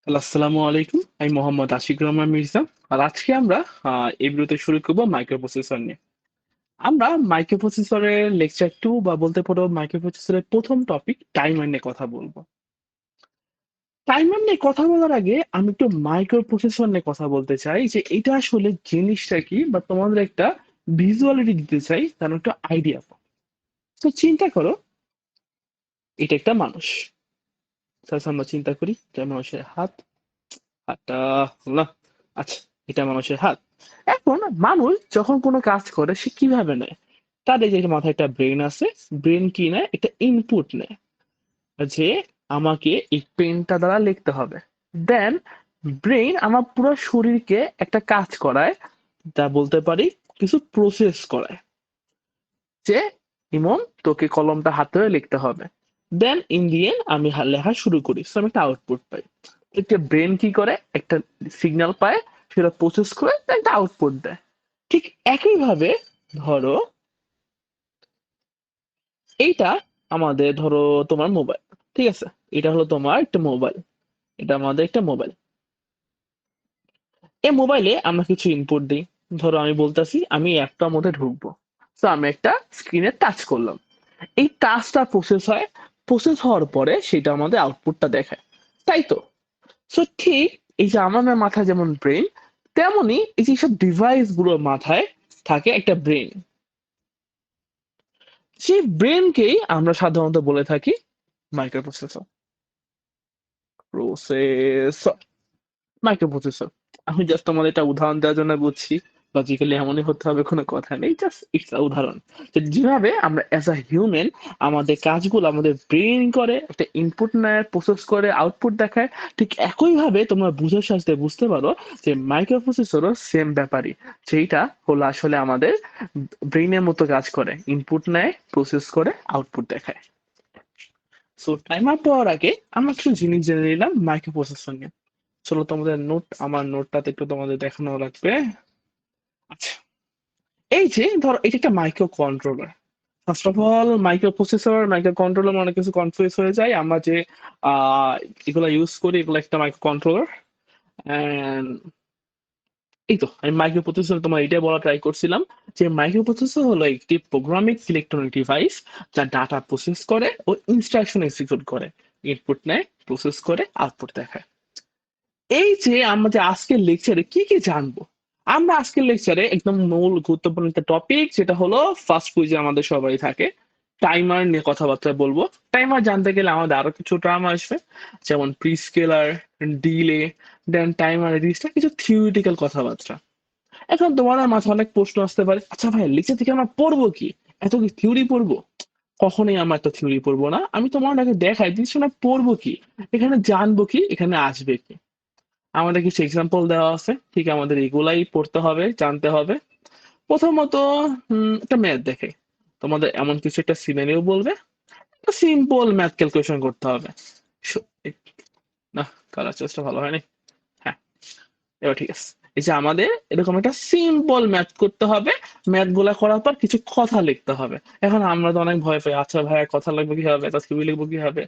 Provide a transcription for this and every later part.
Hello, আসসালামু আলাইকুম। আমি মোহাম্মদ আশিকুর রহমান মির্জা। আর আজকে আমরা এই ভিডিওতে শুরু করব মাইক্রোপ্রসেসর নিয়ে। আমরা মাইক্রোপ্রসেসরের লেকচার 2 বা বলতে পারো মাইক্রোপ্রসেসরের ১ম টপিক টাইমার নিয়ে কথা বলব। টাইমার নিয়ে কথা বলার আগে আমি একটু মাইক্রোপ্রসেসর নিয়ে কথা বলতে চাই যে এটা আসলে জিনিসটা কি বা তোমাদের একটা ভিজুয়ালিটি দিতে চাই যেন একটা আইডিয়া পাও। তো চিন্তা করো এটা একটা মানুষ। জাস্ট আমরা চিন্তা করি এটা মানুষের হাত। হাতটা না, আচ্ছা, এটা মানুষের হাত। এখন মানুষ যখন কোনো কাজ করে সে কিভাবে নেয়? তার এই যে মাথায় একটা ব্রেন আছে, ব্রেন কি নেয়? একটা ইনপুট নেয় যে আমাকে এই পেনটা দ্বারা লিখতে হবে। দেন ব্রেন আমার পুরো শরীরকে একটা কাজ করায়, যা বলতে পারি কিছু প্রসেস করায় যে ইমন তোকে কলমটা হাতে ধরে লিখতে হবে। দেন ইন দি এন্ড আমি লেখা শুরু করি, সো আমি একটা আউটপুট পাই। একটা ব্রেন কি করে একটা সিগন্যাল পায়, সেটা প্রসেস করে একটা আউটপুট দেয়। ঠিক একইভাবে ধরো এইটা আমাদের ধরো তোমার মোবাইল, ঠিক আছে? এটা হলো তোমার একটা মোবাইল, এটা আমাদের একটা মোবাইল। এই মোবাইলে আমরা কিছু ইনপুট দিই। ধরো আমি বলতেছি আমি অ্যাপটার মধ্যে ঢুকবো, তো আমি একটা স্ক্রিনে টাচ করলাম। এই টাচটা প্রসেস হয়, প্রসেস হওয়ার পরে সেটা আমাদের আউটপুটটা দেখায়, তাই তো? সো ঠিক এই যে আমার মাথায় যেমন ব্রেন, তেমনি এই যে সব ডিভাইস গুলোর মাথায় থাকে একটা ব্রেন। সেই ব্রেনকেই আমরা সাধারণত বলে থাকি মাইক্রোপ্রসেসর। Processor, microprocessor. আমি জাস্ট তোমাদের একটা উদাহরণ দেওয়ার জন্য বলছি। লজিক্যালি এমনই হতে হবে কোনো কথা নেই, জাস্ট ইটস আ উদাহরণ। যে যেভাবে আমরা অ্যাজ আ হিউম্যান আমাদের কাজগুলো আমাদের ব্রেন করে, একটা ইনপুট নেয়, প্রসেস করে, আউটপুট দেখায়, ঠিক একইভাবে তোমরা বুঝার সাথে বুঝতে পারো যে মাইক্রোপ্রসেসরও সেম ব্যাপারই। যেইটা হলো আসলে আমাদের ব্রেইনের মতো কাজ করে, ইনপুট নেয়, প্রসেস করে, আউটপুট দেখায়। সো টাইমার পাওয়ার আগে আমরা কিছু জিনিস জেনে নিলাম মাইক্রোপ্রসেসর নিয়ে। চলো তোমাদের নোট, আমার নোটটাতে একটু তোমাদের দেখানো লাগবে। আচ্ছা, এই যে ধরো এটা একটা micro controller. First of all micro processor, micro controller অনেক কিছু কনফিউজ হয়ে যায়। আমরা যে আহ এগুলা ইউজ করি এগুলো একটা মাইক্রো কন্ট্রোলার। এন্ড এই তো আমি মাইক্রো প্রসেসর তোমার এটাই বলা ট্রাই করছিলাম যে মাইক্রো প্রসেসর হলো একটি প্রোগ্রামিং ইলেকট্রনিক ডিভাইস যা ডাটা প্রসেস করে ও ইনস্ট্রাকশন এক্সিকিউট করে, ইনপুট নেয়, প্রসেস করে, আউটপুট দেখায়। এই যে আমরা যে আজকের লেকচারে কি কি জানবো, আমরা আজকের লেকচারে একদম মূল গুরুত্বপূর্ণ একটা টপিক যেটা হলো ফার্স্ট কুইজে আমাদের সবাই থাকে, টাইমার নিয়ে কথাবার্তা বলবো। টাইমার জানতে গেলে আমাদের আরো কিছু টার্ম আসবে, যেমন প্রিস্কেলার, ডিলে, দেন টাইমার রেজিস্টার, কিছু থিওরিটিক্যাল কথাবার্তা। এখন তোমাদের মাথায় অনেক প্রশ্ন আসতে পারে, আচ্ছা ভাই লেকচার থেকে আমরা পড়বো কি? এত কি থিওরি পড়বো? কখনোই আমরা এত থিওরি পড়বো না, আমি তোমার আগে দেখাই দিচ্ছি না পড়বো কি, এখানে জানবো কি, এখানে আসবে কি। আমাদের কিছু এক্সাম্পল দেওয়া আছে, ঠিক আমাদের এগুলাই পড়তে হবে, জানতে হবে। প্রথমত একটা ম্যাথ দেখে তোমাদের এমন কিছু একটা সিনারিও বলবে, সিম্পল ম্যাথ ক্যালকুলেশন করতে হবে। স- এই- না, কালার চেষ্টা ভালো হয়নি। হ্যাঁ, এবার ঠিক আছে। এই যে আমাদের এরকম একটা সিম্পল ম্যাথ করতে হবে, ম্যাথ গুলা করার পর কিছু কথা লিখতে হবে। এখন আমরা তো অনেক ভয় পাই, আচ্ছা ভাইয়া কথা লিখবো কিভাবে, তা ছবি লিখবো কিভাবে?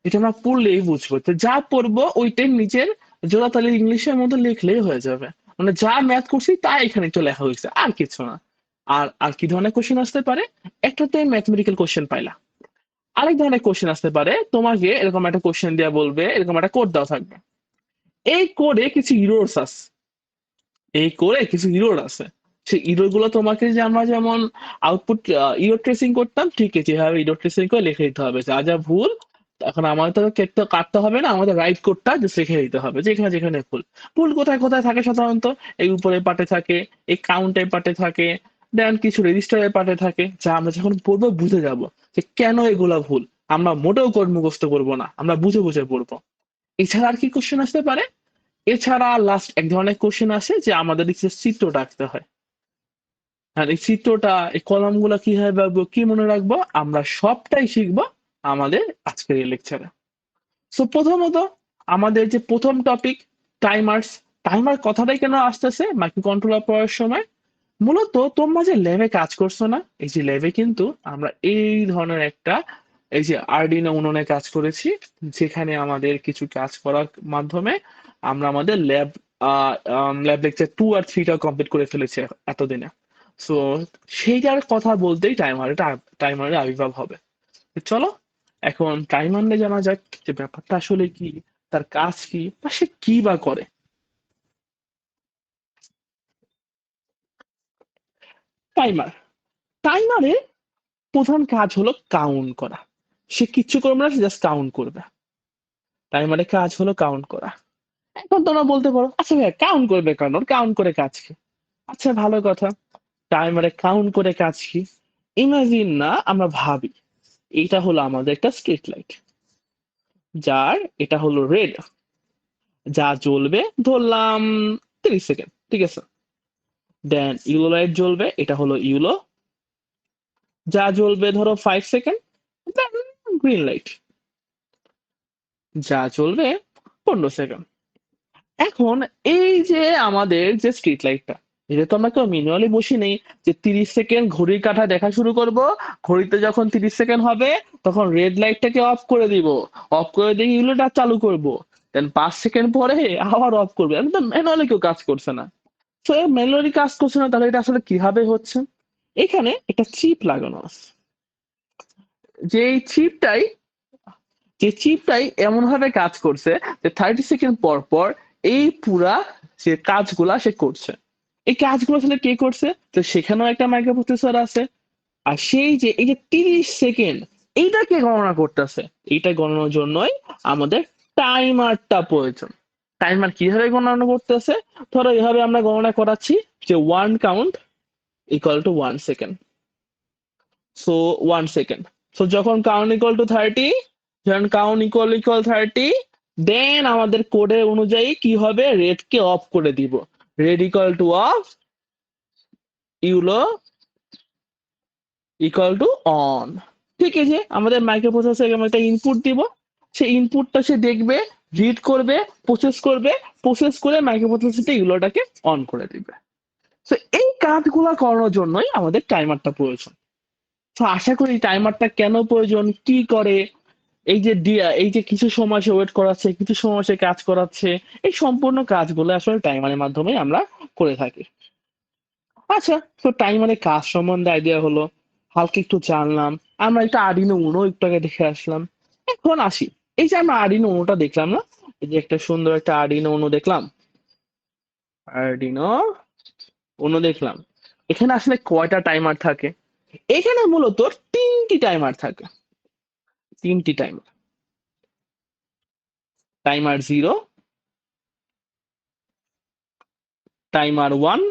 এটা আমরা পড়লেই বুঝবো, তো যা পড়বো ওইটাই নিজের জোড়াতালি ইংলিশের মধ্যে লিখলেই হয়ে যাবে। মানে যা ম্যাথ করছি তা এখানে একটু লেখা হয়েছে, আর কিছু না। আর আর কি ধরনের কোশ্চেন আসতে পারে? একটাতে ম্যাথমেটিক্যাল কোশ্চেন পাইলা, আরেক ধরনের কোশ্চেন আসতে পারে তোমাকে এরকম একটা কোশ্চেন দেওয়া বলবে, এরকম একটা কোড দেওয়া থাকবে, এই কোডে কিছু ইরোর্স আছে, এই করে কিছু ইরোর আছে। সেই ইরোর গুলো তোমাকে যে আমরা যেমন আউটপুট ইরোর ট্রেসিং করতাম, ঠিক আছে এভাবে ইরোর ট্রেসিং করে লিখে দিতে হবে যা যা ভুল। এখন আমাদের তো কেটে কাটতে হবে না, আমাদের রাইট কোডটা জাস্ট লিখে দিতে হবে যেখানে যেখানে ভুল। ভুল কোথায় কোথায় থাকে সাধারণত? এই উপরের পার্টে থাকে, এই কাউন্টের পার্টে থাকে, দেন কিছু রেজিস্টারের পার্টে থাকে, যা আমরা যখন পড়বো বুঝে যাব যে কেন এগুলা ভুল। আমরা মোটেও কোড মুখস্থ করবো না, আমরা বুঝে বুঝে পড়বো। এছাড়া আর কি কোশ্চেন আসতে পারে? এছাড়া লাস্ট এক ধরনের কোশ্চেন আসে যে আমাদের হচ্ছে চিত্রটা আঁকতে হয়। আর এই চিত্রটা, এই কলাম গুলা কিভাবে আঁকবো, কি মনে রাখবো, আমরা সবটাই শিখবো আমাদের আজকের এই লেকচারে। সো প্রথমত আমাদের যে প্রথম টপিক টাইমার্স। টাইমার কথাটাই কেন আসতেছে মাইক্রো কন্ট্রোলার পড়ার সময়? মূলত তোমরা যে ল্যাবে কাজ করছো না, এই যে ল্যাবে কিন্তু আমরা এই ধরনের একটা এই যে আরডিনো উনুনে কাজ করেছি, যেখানে আমাদের কিছু কাজ করার মাধ্যমে আমরা আমাদের ল্যাব লেকচার 2 আর 3 টা কমপ্লিট করে ফেলেছি এতদিনে। সো সেইটার কথা বলতেই টাইমারের আবির্ভাব হবে। তো চলো এখন টাইমার নিয়ে জানা যাক যে ব্যাপারটা আসলে কি, তার কাজ কি, বা সে কি বা করে। টাইমার টাইমারের প্রধান কাজ হলো কাউন্ট করা। সে কিচ্ছু করবে না, সে জাস্ট কাউন্ট করবে। টাইমারের কাজ হলো কাউন্ট করা। এখন তোমরা বলতে পারো, আচ্ছা ভাইয়া কাউন্ট করবে কেন, কাউন্ট করে কাজ কি? আচ্ছা ভালো কথা, টাইমারে কাউন্ট করে কাজ কি? ইমাজিন না, আমরা ভাবি এইটা হলো আমাদের একটা স্ট্রিট লাইট, যার এটা হলো রেড, যা জ্বলবে ধরলাম 30 সেকেন্ড, ঠিক আছে। দেন ইউলো লাইট জ্বলবে, এটা হলো ইউলো, যা জ্বলবে ধরো 5 সেকেন্ড। দেন গ্রিন লাইট, যা জ্বলবে 15 সেকেন্ড। এখন এই যে আমাদের যে স্ট্রিট লাইটটা, এটা তো আমরা কেউ ম্যানুয়ালি বসি নেই যে 30 সেকেন্ড ঘড়ির কাঁটা দেখা শুরু করব, ঘড়িতে যখন 30 সেকেন্ড হবে তখন রেড লাইটটাকে অফ করে দিব, অফ করে দিয়ে ইউলোটা চালু করব, দেন 5 সেকেন্ড পরে আবার অফ করবে। আমি তো ম্যানুয়ালি কেউ কাজ করছে না। তো ম্যানুয়ালি কাজ করছে না, তাহলে এটা আসলে কিভাবে হচ্ছে? এখানে একটা চিপ লাগানো আছে, যে চিপটাই এমন ভাবে কাজ করছে যে 30 সেকেন্ড পর পর এই পুরা যে কাজগুলা সে করছে। এই কাজগুলো আসলে কে করছে? তো সেখানেও একটা মাইক্রো প্রসেসর আছে। আর সেই যে এই যে 30 সেকেন্ড, এইটাকে গণনা করতেছে, এইটা গণনার জন্যই আমাদের টাইমারটা প্রয়োজন। টাইমার কিভাবে গণনা করতেছে? ধরো এভাবে আমরা গণনা করাচ্ছি যে 1 count equal to 1 second. So 1 second. So যখন কাউন্ট ইকুয়াল টু 30, যখন কাউন্ট ইকুয়াল 30, দেন আমাদের কোডের অনুযায়ী কি হবে, রেডকে অফ করে দিব। Red equal two of, yellow equal to on. ঠিক আছে, আমাদের মাইক্রো প্রসেসরে আমরা একটা ইনপুট দিব, সেই ইনপুটটা সে দেখবে, রিড করবে, প্রসেস করবে, প্রসেস করে মাইক্রো প্রসেসরটা ইউলোটাকে অন করে দিবে। তো এই কাজগুলো করানোর জন্যই আমাদের টাইমারটা প্রয়োজন। তো আশা করি টাইমারটা কেন প্রয়োজন, কি করে, এই যে কিছু সময় সে ওয়েট করাচ্ছে, কিছু সময় সে কাজ করাচ্ছে, এই সম্পূর্ণ কাজগুলো আসলে টাইমারের মাধ্যমে আমরা করে থাকি। আচ্ছা, তো টাইমারের কাজ সম্বন্ধে আইডিয়া হলো, হালকা একটু জানলাম। আমরা একটা আর্ডিনো উনো একটু আগে দেখে আসলাম। এখন আসি, এই যে আমরা আর্ডিনো উনোটা দেখলাম না, এই যে একটা সুন্দর একটা আর্ডিনো উনো দেখলাম, আর্ডিনো উনো দেখলাম। এখানে আসলে কয়টা টাইমার থাকে? এখানে মূলত 3টি টাইমার থাকে, 3টি টাইমার। Timer 0, timer 1,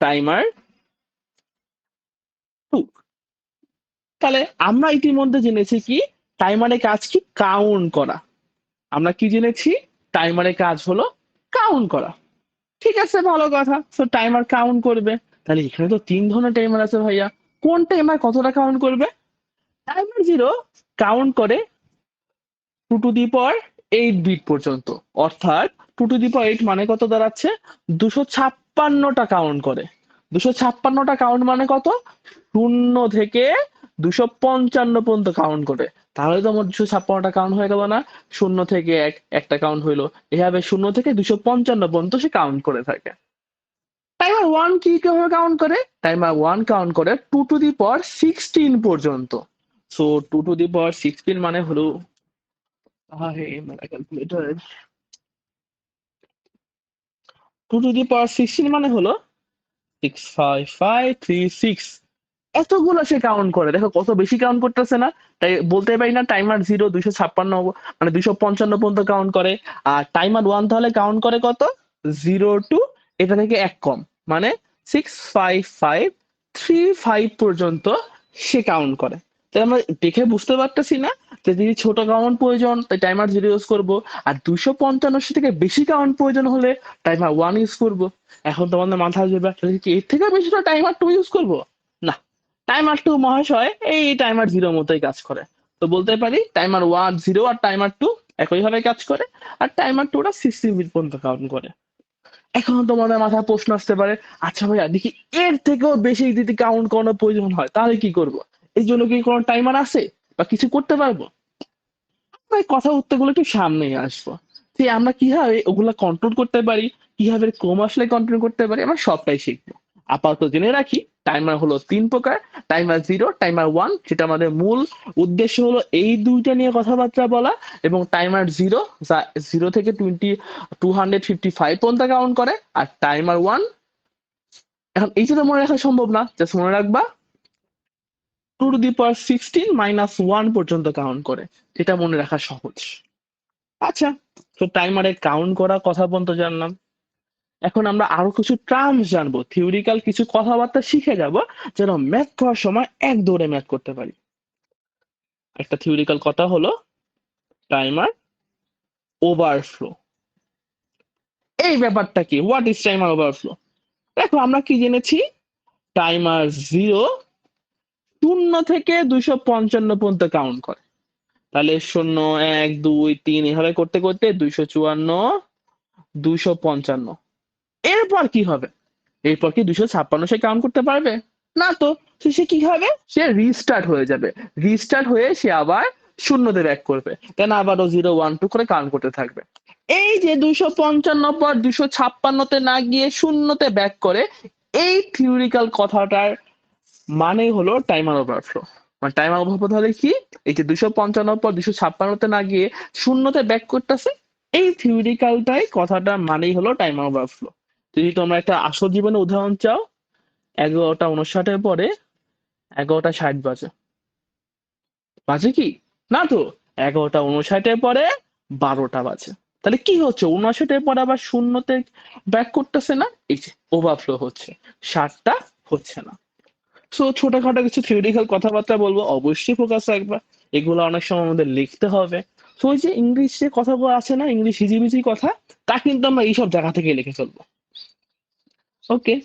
timer 2। তাহলে আমরা ইতিমধ্যে জেনেছি কি, টাইমারের কাজ কি, কাউন্ট করা। আমরা কি জেনেছি? টাইমারের কাজ হলো কাউন্ট করা। ঠিক আছে, ভালো কথা। তো টাইমার কাউন্ট করবে, তাহলে এখানে তো 3 ধরনের টাইমার আছে ভাইয়া। কোন টাইমার কতটা কাউন্ট করবে? টাইমার 0 কাউন্ট করে 2 টু দি পাওয়ার 8 বিট পর্যন্ত। অর্থাৎ 2 টু দি পাওয়ার 8 মানে কত দাঁড়াচ্ছে? 256টা কাউন্ট করে। 256টা কাউন্ট মানে কত? 0 থেকে 255 পর্যন্ত কাউন্ট করে। তাহলে তো আমার 256টা কাউন্ট হয়ে গেল না? 0 থেকে 1 একটা কাউন্ট হইলো। এভাবে 0 থেকে 255 পর্যন্ত সে কাউন্ট করে থাকে। টাইমার 1 কি কিভাবে কাউন্ট করে? টাইমার 1 কাউন্ট করে 2 টু দি পাওয়ার 16 পর্যন্ত। সো 2 টু দি পাওয়ার 16 মানে হলো, আরে মেরা ক্যালকুলেটর, 2 টু দি পাওয়ার 16 মানে হলো 65536। এতগুলো সে কাউন্ট করে, দেখো কত বেশি কাউন্ট করতেছে না? তাই বলতে পারি না টাইমার 0 256 মানে 255 পর্যন্ত কাউন্ট করে। আর টাইমার 1 তাহলে কাউন্ট করে কত? 0 টু, এটা থেকে 1 কম, মানে 65535 পর্যন্ত সে কাউন্ট করে। তাই আমরা দেখে বুঝতে পারতেছি না যে যদি ছোট কাউন্ট প্রয়োজন তাই টাইমার 0 ইউজ করবো, আর 255 থেকে বেশি কাউন্ট প্রয়োজন হলে টাইমার 1 ইউজ করবো। এখন তোমাদের মাথায় যাবে, তাহলে কি এর থেকে বেশি টাইমার 2 ইউজ করবো? না, টাইমার 2 মহাশয় এই টাইমার 0 মতোই কাজ করে। তো বলতে পারি টাইমার 1 0 আর টাইমার 2 একইভাবে কাজ করে। আর টাইমার 2 টা 60 মিনিট পর্যন্ত কাউন্ট করে। এখন তোমাদের মাথায় প্রশ্ন আসতে পারে, আচ্ছা ভাইয়া দেখি এর থেকেও বেশি যদি কাউন্ট করানোর প্রয়োজন হয় তাহলে কি করব? এই জন্য কি কোনো টাইমার আছে বা কিছু করতে পারবো? ভাই কথা উত্তরগুলো একটু সামনেই আসবো। যে আমরা কিভাবে ওগুলা কন্ট্রোল করতে পারি, কিভাবে কম আসলে কন্ট্রোল করতে পারি আমরা সবটাই শিখবো। আপাতত জেনে রাখি টাইমার হলো ৩ প্রকার। টাইমার 0, টাইমার 1 যেটা আমাদের মূল উদ্দেশ্য হলো এই ২ টা নিয়ে কথাবার্তা বলা এবং টাইমার 0 যা 0 থেকে 255 পর্যন্ত কাউন্ট করে। আর টাইমার 1 এখন এইটা তো মনে রাখা সম্ভব না। জাস্ট মনে রাখবা 2 টু দি পাওয়ার 16 মাইনাস 1 পর্যন্ত কাউন্ট করে। যেটা মনে রাখা সহজ। আচ্ছা, তো টাইমারে কাউন্ট করা কথা পর্যন্ত জানলাম। এখন আমরা আরো কিছু টার্মস জানবো। থিওরিক্যাল কিছু কথাবার্তা শিখে যাব যেন ম্যাথ করার সময় এক দৌড়ে ম্যাথ করতে পারি। একটা থিওরিক্যাল কথা হলো টাইমার ওভারফ্লো। এই ব্যাপারটা কি? What is timer overflow? দেখো আমরা কি জেনেছি? টাইমার 0 0 থেকে 255 পর্যন্ত কাউন্ট করে। তাহলে 0, 1, 2, 3 এভাবে করতে করতে 254, 255। এরপর কি হবে? এরপর কি 256 সে কাউন্ট করতে পারবে? না তো। তো সে কি হবে? সে রিস্টার্ট হয়ে যাবে। রিস্টার্ট হয়ে সে আবার শূন্যতে ব্যাক করবে। দেন আবারও 0, 1, 2 করে কাউন্ট করতে থাকবে। এই যে 255 পর 256 তে না গিয়ে শূন্যতে ব্যাক করে, এই থিওরিক্যাল কথাটার মানে হলো টাইমার ওভারফ্লো। মানে টাইমার ওভারফ্লো তাহলে কি? এই যে 255 পর 256 তে না গিয়ে শূন্যতে ব্যাক করতেছে, এই থিওরিক্যালটাই কথাটার মানেই হলো টাইমার ওভারফ্লো। যদি তোমরা একটা আসল জীবনে উদাহরণ চাও, 11:59 পরে 11:60 বাজে। বাজে কি? না তো। 11:59 পরে 12টা বাজে। তাহলে কি হচ্ছে? 59 পরে আবার শূন্যতে ব্যাক করতেছে না? এই যে ওভারফ্লো হচ্ছে। 60টা হচ্ছে না। সো ছোটখাটো কিছু থিওরিক্যাল কথাবার্তা বলবো, অবশ্যই ফোকাস রাখবা। এগুলো অনেক সময় আমাদের লিখতে হবে। সো ওই যে ইংলিশ যে কথাগুলো আছে না, ইংলিশ হিজিবিজি কথা, তা কিন্তু আমরা এইসব জায়গা থেকে লিখে ফেলবো। ওকে?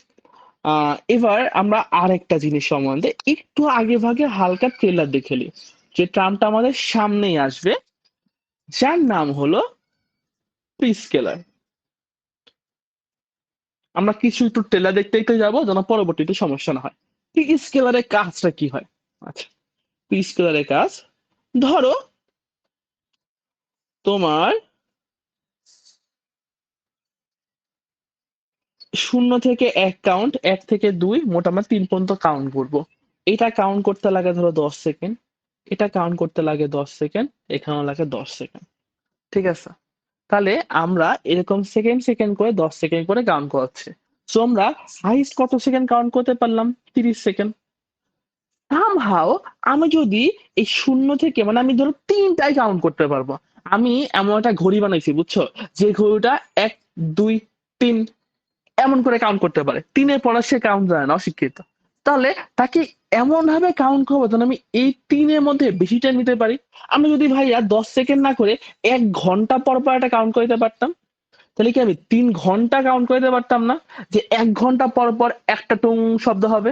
এবার আমরা আরেকটা জিনিস সম্বন্ধে একটু আগে ভাগে হালকা ট্রেলার দেখে নিই। যে ট্রামটা আমাদের সামনেই আসবে, যার নাম হলো প্রিস্কেলার। আমরা কিছু একটু ট্রেলার দেখতে দেখতে যাবো যেন পরবর্তীতে সমস্যা না হয়। প্রিস্কেলারের কাজটা কি হয়? আচ্ছা, প্রিস্কেলারের কাজ ধরো তোমার 0 থেকে 1 কাউন্ট, 1 থেকে 2 মোট আমরা 3 পর্যন্ত কাউন্ট করবো। এটা কাউন্ট করতে লাগে ধরো 10 সেকেন্ড, এটা কাউন্ট করতে লাগে 10 সেকেন্ড, এখানেও লাগে 10 সেকেন্ড। ঠিক আছে? তাহলে আমরা এরকম সেকেন্ড সেকেন্ড করে 10 সেকেন্ড করে কাউন্ট করাচ্ছি। সো আমরা হাইস্ট কত সেকেন্ড কাউন্ট করতে পারলাম? 30 সেকেন্ড। সামহাও আমি যদি এই 0 থেকে মানে আমি ধরো 3টাই কাউন্ট করতে পারবো। আমি এমন একটা ঘড়ি বানাইছি বুঝছো? যে ঘড়িটা 1, 2, 3 এমন করে কাউন্ট করতে পারে। ৩ এর পরে সে কাউন্ট জানে না, অশিক্ষিত। তাহলে তাকে এমন ভাবে কাউন্ট করবো যেন আমি এই ৩ এর মধ্যে বেশিটা নিতে পারি। আমি যদি ভাইয়া 10 সেকেন্ড না করে ১ ঘন্টা পর একটা কাউন্ট করতে পারতাম, তাহলে কি আমি ৩ ঘন্টা কাউন্ট করতে পারতাম না? যে ১ ঘন্টা পর একটা টুং শব্দ হবে।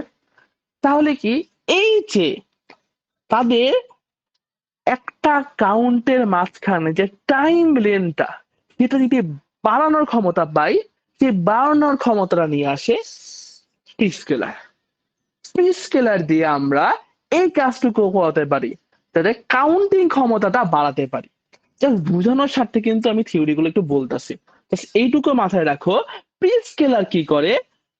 তাহলে কি এই যে তাদের একটা কাউন্টের মাঝখানে যে টাইম লেনটা সেটা যদি বাড়ানোর ক্ষমতা পাই, সেই বাড়ানোর ক্ষমতাটা নিয়ে আসে স্কেলার। স্কেলার দিয়ে আমরা এই কাজটুকু করাতে পারি, তাদের কাউন্টিং ক্ষমতাটা বাড়াতে পারি। জাস্ট বোঝানোর স্বার্থে কিন্তু আমি থিওরিগুলো একটু বলতেছি। এইটুকু মাথায় রাখো। প্রি স্কেলার কি করে?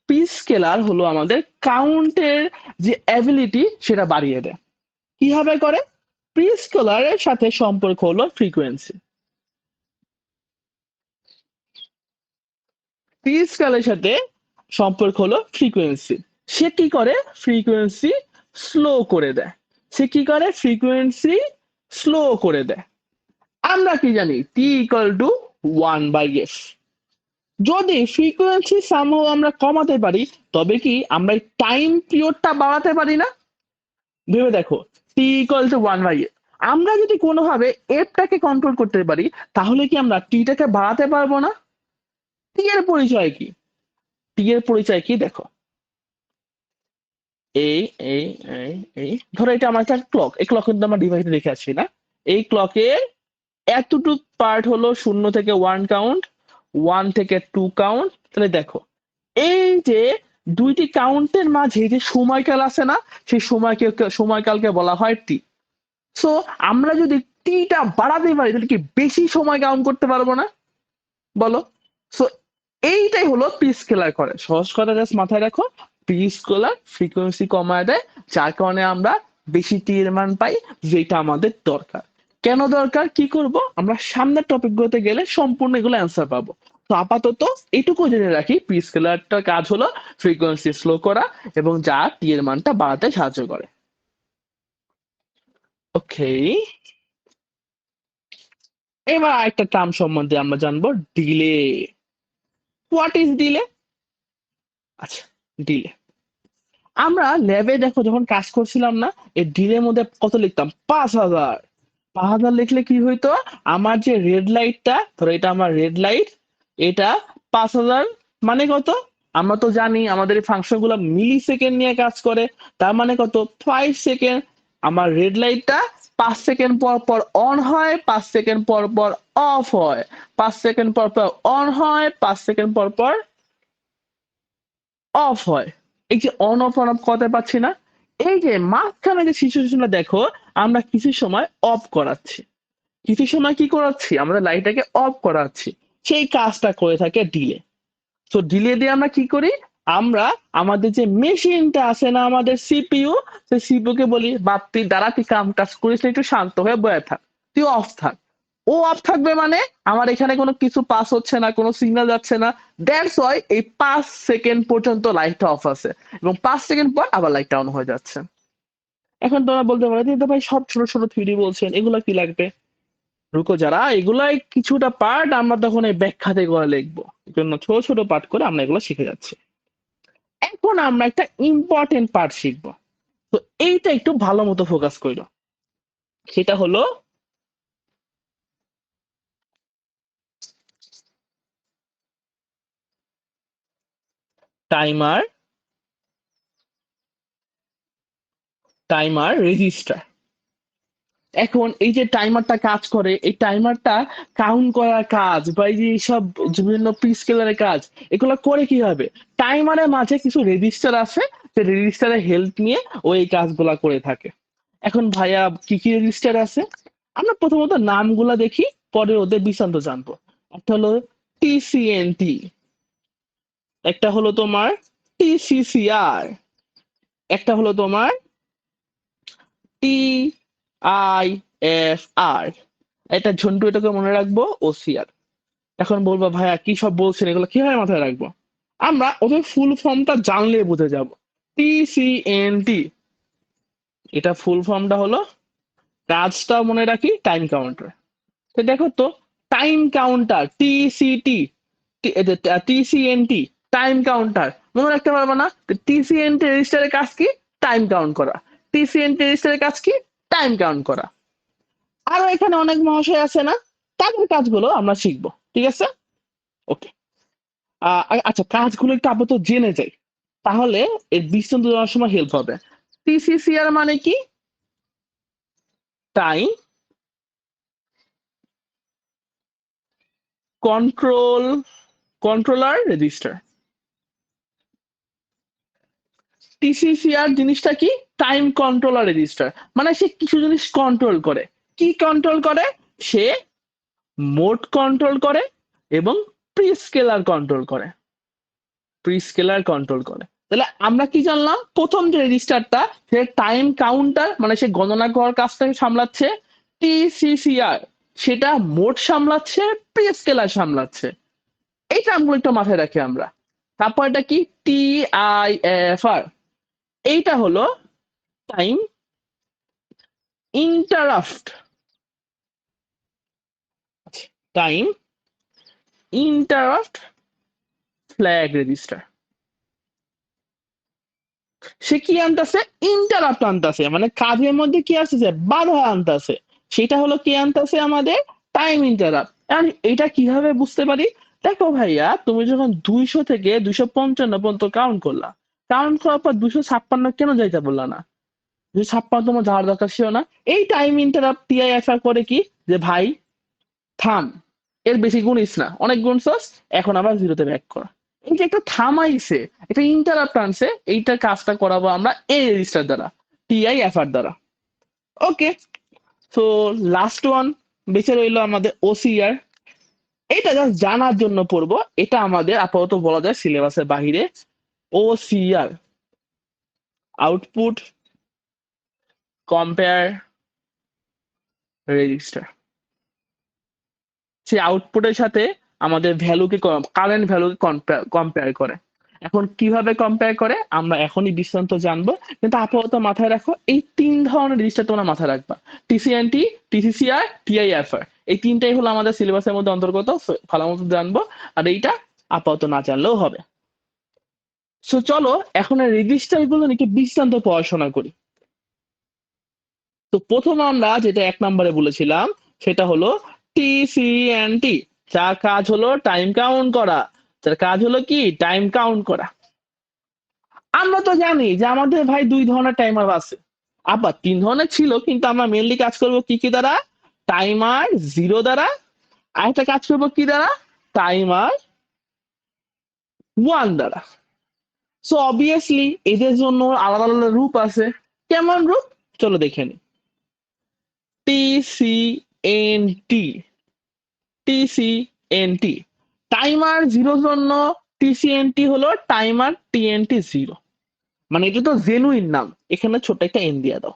প্রি স্কেলার হলো আমাদের কাউন্টের যে অ্যাবিলিটি সেটা বাড়িয়ে দেয়। কিভাবে করে? প্রি স্কেলারের সাথে সম্পর্ক হলো ফ্রিকোয়েন্সি। প্রি স্কেলারের সাথে সম্পর্ক হলো ফ্রিকোয়েন্সি। সে কি করে? ফ্রিকোয়েন্সি স্লো করে দেয়। সে কি করে? ফ্রিকোয়েন্সি স্লো করে দেয়। আমরা কি জানি? টি ইকুয়াল টু 1/f। যদি ফ্রিকোয়েন্সি সামহাও আমরা কমাতে পারি, তবে কি আমরা এই টাইম পিরিয়ডটা বাড়াতে পারি না? ভেবে দেখো, টি ইকুয়াল টু 1/f। আমরা যদি কোনোভাবে এফটাকে কন্ট্রোল করতে পারি, তাহলে কি আমরা টিটাকে বাড়াতে পারবো না? টি এর পরিচয় কি? টি এর পরিচয় কি? দেখো, এই এই এই এই ধরো এটা আমার একটা ক্লক। এই ক্লক কিন্তু আমার ডিভাইসে দেখে আসছি না? এই ক্লকের এতটুক পার্ট হলো 0 থেকে 1 কাউন্ট, 1 থেকে 2 কাউন্ট। তাহলে দেখো এই যে দুইটি কাউন্টের মাঝে যে সময়কাল আছে না, সেই সময়কালকে বলা হয় টি। সো আমরা যদি টিটা বাড়াতে পারি তাহলে কি বেশি সময় কাউন্ট করতে পারবো না? বলো। সো এইটাই হলো পি স্কেলার করে। সহজ কথা জাস্ট মাথায় রাখো, পি স্কেলার ফ্রিকোয়েন্সি কমায় দেয়, যার কারণে আমরা বেশি টি এর মান পাই, যেটা আমাদের দরকার। কেন দরকার, কি করব, আমরা সামনের টপিকগুলোতে গেলে সম্পূর্ণ এগুলো অ্যান্সার পাবো। তো আপাতত এটুকু জেনে রাখি, পি স্কেলারটার কাজ হলো ফ্রিকোয়েন্সি স্লো করা এবং যা টি এর মানটা বাড়াতে সাহায্য করে। ওকে, এবার আরেকটা টার্ম সম্বন্ধে আমরা জানবো, ডিলে। What is delay? আচ্ছা, ডিলে আমরা ল্যাবে দেখো যখন কাজ করছিলাম না, এই ডিলের মধ্যে কত লিখতাম, 5000। 5000 লিখলে কি হইতো, আমার যে রেড লাইটটা, ধরো এটা আমার রেড লাইট, এটা 5000 মানে কত, আমরা তো জানি আমাদের এই ফাংশন গুলো মিলি সেকেন্ড নিয়ে কাজ করে, তার মানে কত, 5 সেকেন্ড। আমার রেড লাইটটা 5 সেকেন্ড পর পর অন হয়, 5 সেকেন্ড পর পর অফ হয়, 5 সেকেন্ড পর পর অন হয়, 5 সেকেন্ড পর পর অফ হয়। এই যে অন অফ করতে পারছি না, এই যে মাঝখানে যে সিচুয়েশনটা দেখো, আমরা কিছু সময় অফ করাচ্ছি, কিছু সময় কি করাচ্ছি, আমাদের লাইটটাকে অফ করাচ্ছি, সেই কাজটা করে থাকে ডিলে। তো ডিলে দিয়ে আমরা কি করি, আমরা আমাদের যে মেশিনটা আছে না, আমাদের সিপিইউ, সেই সিপিইউ কে বলি, বাপ তুই দাঁড়া, তুই কাম টাজ করিস না, একটু শান্ত হয়ে বয়ে থাক, তুই অফ থাক। ও অফ থাকবে মানে আমার এখানে কোনো কিছু পাস হচ্ছে না, কোনো সিগন্যাল যাচ্ছে না, দ্যাটস ওয়াই এই 5 সেকেন্ড পর্যন্ত লাইটটা অফ আছে এবং 5 সেকেন্ড পর আবার লাইটটা অন হয়ে যাচ্ছে। এখন তোমরা বলতে পারো যে ভাই সব ছোট ছোট থিওরি বলছেন, এগুলা কি লাগবে? রুকো যারা, এগুলাই কিছুটা পার্ট আমরা তখন এই ব্যাখ্যাতে করে লিখবো, জন্য ছোট ছোট পার্ট করে আমরা এগুলো শিখে যাচ্ছি। এখন আমরা একটা ইম্পর্টেন্ট পার্ট শিখবো, তো এইটা একটু ভালো মতো ফোকাস করো, সেটা হলো টাইমার, টাইমার রেজিস্টার। এখন এই যে টাইমারটা কাজ করে, এই টাইমারটা কাউন্ট করার কাজ বা এই যে সব বিভিন্ন প্রি স্কেলারের কাজ, এগুলো করে কি হবে, টাইমারের মাঝে কিছু রেজিস্টার আছে, যে রেজিস্টারের হেল্প নিয়ে ও এই কাজগুলা করে থাকে। এখন ভাইয়া কি কি রেজিস্টার আছে, আমরা প্রথমত নামগুলা দেখি, পরে ওদের বিস্তারিত জানবো। একটা হলো টিসিএনটি, একটা হলো তোমার টিসিসিআর, একটা হলো তোমার টি আই এফ আর, এটা ঝন্টু, এটাকে মনে রাখবো ওসিআর। এখন বলবো ভাইয়া কি সব বলছেন, এগুলো কিভাবে মাথায় রাখবো, আমরা ওদের ফুল ফর্মটা জানলে বুঝে যাব। টিসিএনটি, এটা ফুল ফর্মটা হলো, কাজটা মনে রাখি টাইম কাউন্টার। তো দেখো তো, টাইম কাউন্টার, টিসিটি, টিসিএনটি, টাইম কাউন্টার, মনে রাখতে পারবো না? টিসিএনটি রেজিস্টারের কাজ কি, টাইম কাউন্ট করা। টিসিএনটি রেজিস্টারের কাজ কি, টাইম কাউন্ট করা। আরো এখানে অনেক মহাশয় আছে না, তাদের কাজগুলো আমরা শিখবো, ঠিক আছে? ওকে, আচ্ছা কাজগুলো একটু আপাতত জেনে যাই, তাহলে এর বিস্তারিত জানার সময় হেল্প হবে। টিসিসিআর মানে কি, টাইম কন্ট্রোল, কন্ট্রোলার রেজিস্টার। টিসিসিআর জিনিসটা কি, টাইম কন্ট্রোলার রেজিস্টার, মানে সে কিছু জিনিস কন্ট্রোল করে। কি কন্ট্রোল করে, সে মোড কন্ট্রোল করে এবং প্রি স্কেলার কন্ট্রোল করে, প্রি স্কেলার কন্ট্রোল করে। তাহলে আমরা কি জানলাম, প্রথম যে রেজিস্টারটা, সে টাইম কাউন্টার মানে সে গণনা করার কাজটাকে সামলাচ্ছে, টিসিসিআর সেটা মোড সামলাচ্ছে, প্রি স্কেলার সামলাচ্ছে। এই টার্মগুলো একটু মাথায় রাখি আমরা। তারপর এটা কি, টিআইএফআর, এইটা হলো time interrupt, time interrupt flag register. সে কি আনতেছে, ইন্টারাপ্ট আনতেছে, মানে কাজের মধ্যে কি আসতেছে, বাধা আনতেছে, সেটা হলো কি আনতেছে, আমাদের টাইম ইন্টারাপ্ট। এখন এটা কিভাবে বুঝতে পারি, দেখো ভাইয়া, তুমি যখন 200 থেকে 255 পর্যন্ত কাউন্ট করলা, কাউন্ট করার পর 256 কেন যাইতে বললা না, 256 তোমার যাওয়ার দরকার ছিল না। এই টাইম ইন্টারাপ্ট টিআইএফআর করে কি, যে ভাই থাম, এর বেশি গুণিস না, অনেক গুণছস, এখন আবার জিরোতে ব্যাক করা। এই যে একটা থামাইছে, একটা ইন্টারাপ্ট আনছে, এইটার কাজটা করাবো আমরা এই রেজিস্টার দ্বারা, TIFR দ্বারা। ওকে, সো লাস্ট ওয়ান বেঁচে রইলো আমাদের OCR। এটা জাস্ট জানার জন্য পড়বো, এটা আমাদের আপাতত বলা যায় সিলেবাসের বাহিরে। OCR, output compare register. সেই আউটপুটের সাথে আমাদের ভ্যালুকে, কারেন্ট ভ্যালুকে কম্পেয়ার করে। এখন কিভাবে কম্পেয়ার করে আমরা এখনই বিস্তারিত জানবো, কিন্তু আপাতত মাথায় রাখো এই 3 ধরনের রেজিস্টার তোমরা মাথায় রাখবা, TCNT, TCCR, TIFR। এই তিনটাই হলো আমাদের সিলেবাসের মধ্যে অন্তর্গত, ভালো মতো জানবো, আর এইটা আপাতত না জানলেও হবে। সো চলো এখন রেজিস্টার গুলো নিয়ে বিস্তারিত পড়াশোনা করি। তো প্রথম আমরা যেটা 1 নম্বরে বলেছিলাম সেটা হলো TCNT, যার কাজ হলো টাইম কাউন্ট করা। যার কাজ হলো কি টাইম কাউন্ট করা। আমরা তো জানি যে আমাদের ভাই 2 ধরনের টাইমার আছে, আবার 3 ধরনের ছিল, কিন্তু আমরা মেইনলি কাজ করব কি দ্বারা, টাইমার 0 দ্বারা, আর একটা কাজ করব কি দ্বারা, টাইমার 1 দ্বারা। সো অবভিয়াসলি এদের জন্য আলাদা আলাদা রূপ আছে। কেমন রূপ চলো দেখে নিই। TCNT, TCNT টাইমার 0 জন্য TCNT হলো টাইমার TNT 0। মানে এটা তো জেনুইন নাম, এখানে ছোট একটা এন দিয়ে দাও।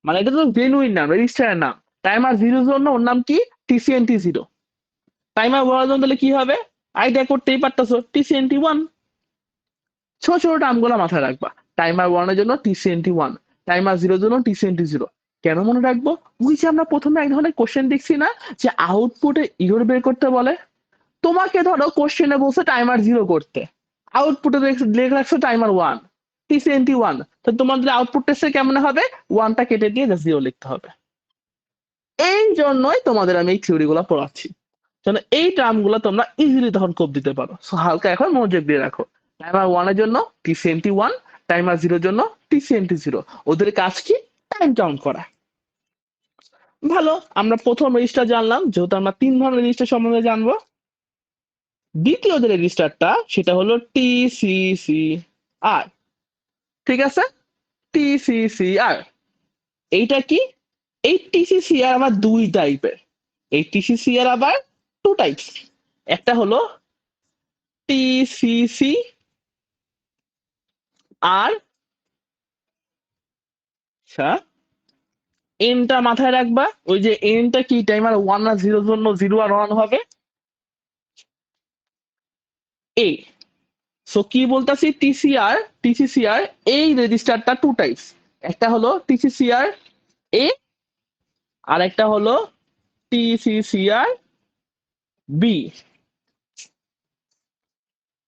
মানে এটা তো জেনুইন নাম, রেজিস্টারের নাম। টাইমার 0 জন্য ওর নাম কি, TCNT 0। টাইমার 1 জন্য তাহলে কি হবে, আইডিয়া করতেই পারতেছো, TCNT 1। ছোট ছোট নামগুলো মাথায় রাখবা। টাইমার 1 এর জন্য TCNT 1, টাইমার 0 এর জন্য TCNT 0। কেন মনে রাখবো, ওই যে আমরা প্রথমে এক ধরনের কোশ্চেন দেখছি না, যে আউটপুটে ইরর বের করতে বলে। তোমাকে ধরো কোশ্চেনে বলছে টাইমার 0 করতে, আউটপুটে লিখে রাখছো টাইমার 1, TCNT 1। তো তোমাদের আউটপুট টেস্টে কেমন হবে, 1টা কেটে দিয়ে জাস্ট 0 লিখতে হবে। এই জন্যই তোমাদের আমি এই থিওরি গুলো পড়াচ্ছি, যেন এই টার্ম গুলো তোমরা ইজিলি তখন কোপ দিতে পারো। সো হালকা এখন মনোযোগ দিয়ে রাখো। টাইমার 1 এর জন্য TCNT 1, টাইমার 0 এর জন্য TCNT 0। ওদের কাজ কি, টাইম কাউন্ট করা। ভালো, আমরা প্রথম রেজিস্টার জানলাম, যেহেতু আমরা 3 ধরনের রেজিস্টার সম্বন্ধে জানবো। দ্বিতীয় যে রেজিস্টারটা সেটা হলো TCCR। ঠিক আছে, TCCR এইটা কি, এই TCCR আবার 2 টাইপের। এই TCCR আবার 2 টাইপস। একটা হলো TCCR, আচ্ছা এনটা মাথায় রাখবা, ওই যে এনটা কি টাইমার 1 আর 0 জন্য 0 আর 1 হবে, এ। সো কি বলতাছি, TCCR এই রেজিস্টারটা 2 টাইপস। একটা হলো TCCR A, আর একটা হলো TCCR B।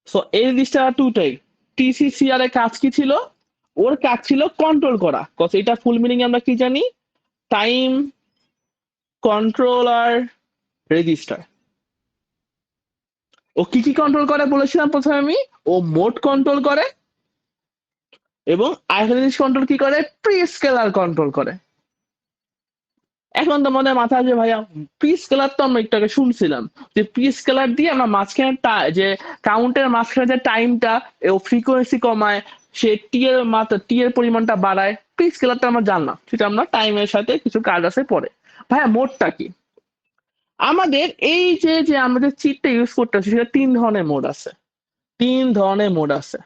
সো এই রেজিস্টার 2 টাইপ। TCCR এর কাজ কি ছিল, ওর কাজ ছিল কন্ট্রোল করা। কজ এটা ফুল মিনিং আমরা কি জানি, টাইম কন্ট্রোলার রেজিস্টার। ও কি কি কন্ট্রোল করে বলেছিলাম প্রথমে আমি, ও মোড কন্ট্রোল করে, এবং আরেকটা জিনিস কন্ট্রোল কি করে, প্রি স্কেলার কন্ট্রোল করে। এখন তোমাদের মাথায় যে ভাইয়া প্রি স্কেলার তো আমরা একটু আগে শুনছিলাম, যে প্রি স্কেলার দিয়ে আমরা মাঝখানে যে কাউন্টের মাঝখানে যে টাইমটা ও ফ্রিকোয়েন্সি কমায়, সে টি এর পরিমাণটা বাড়ায়। প্রি স্কেলারটা আমরা জানলাম, সেটা আমরা টাইমের সাথে কিছু কাজ আছে পরে। ভাইয়া মোডটা কি, আমাদের এই যে যে আমাদের চিটটা ইউজ করতেছি সেটা 3 ধরনের মোড আছে। 3 ধরনের মোড আছে,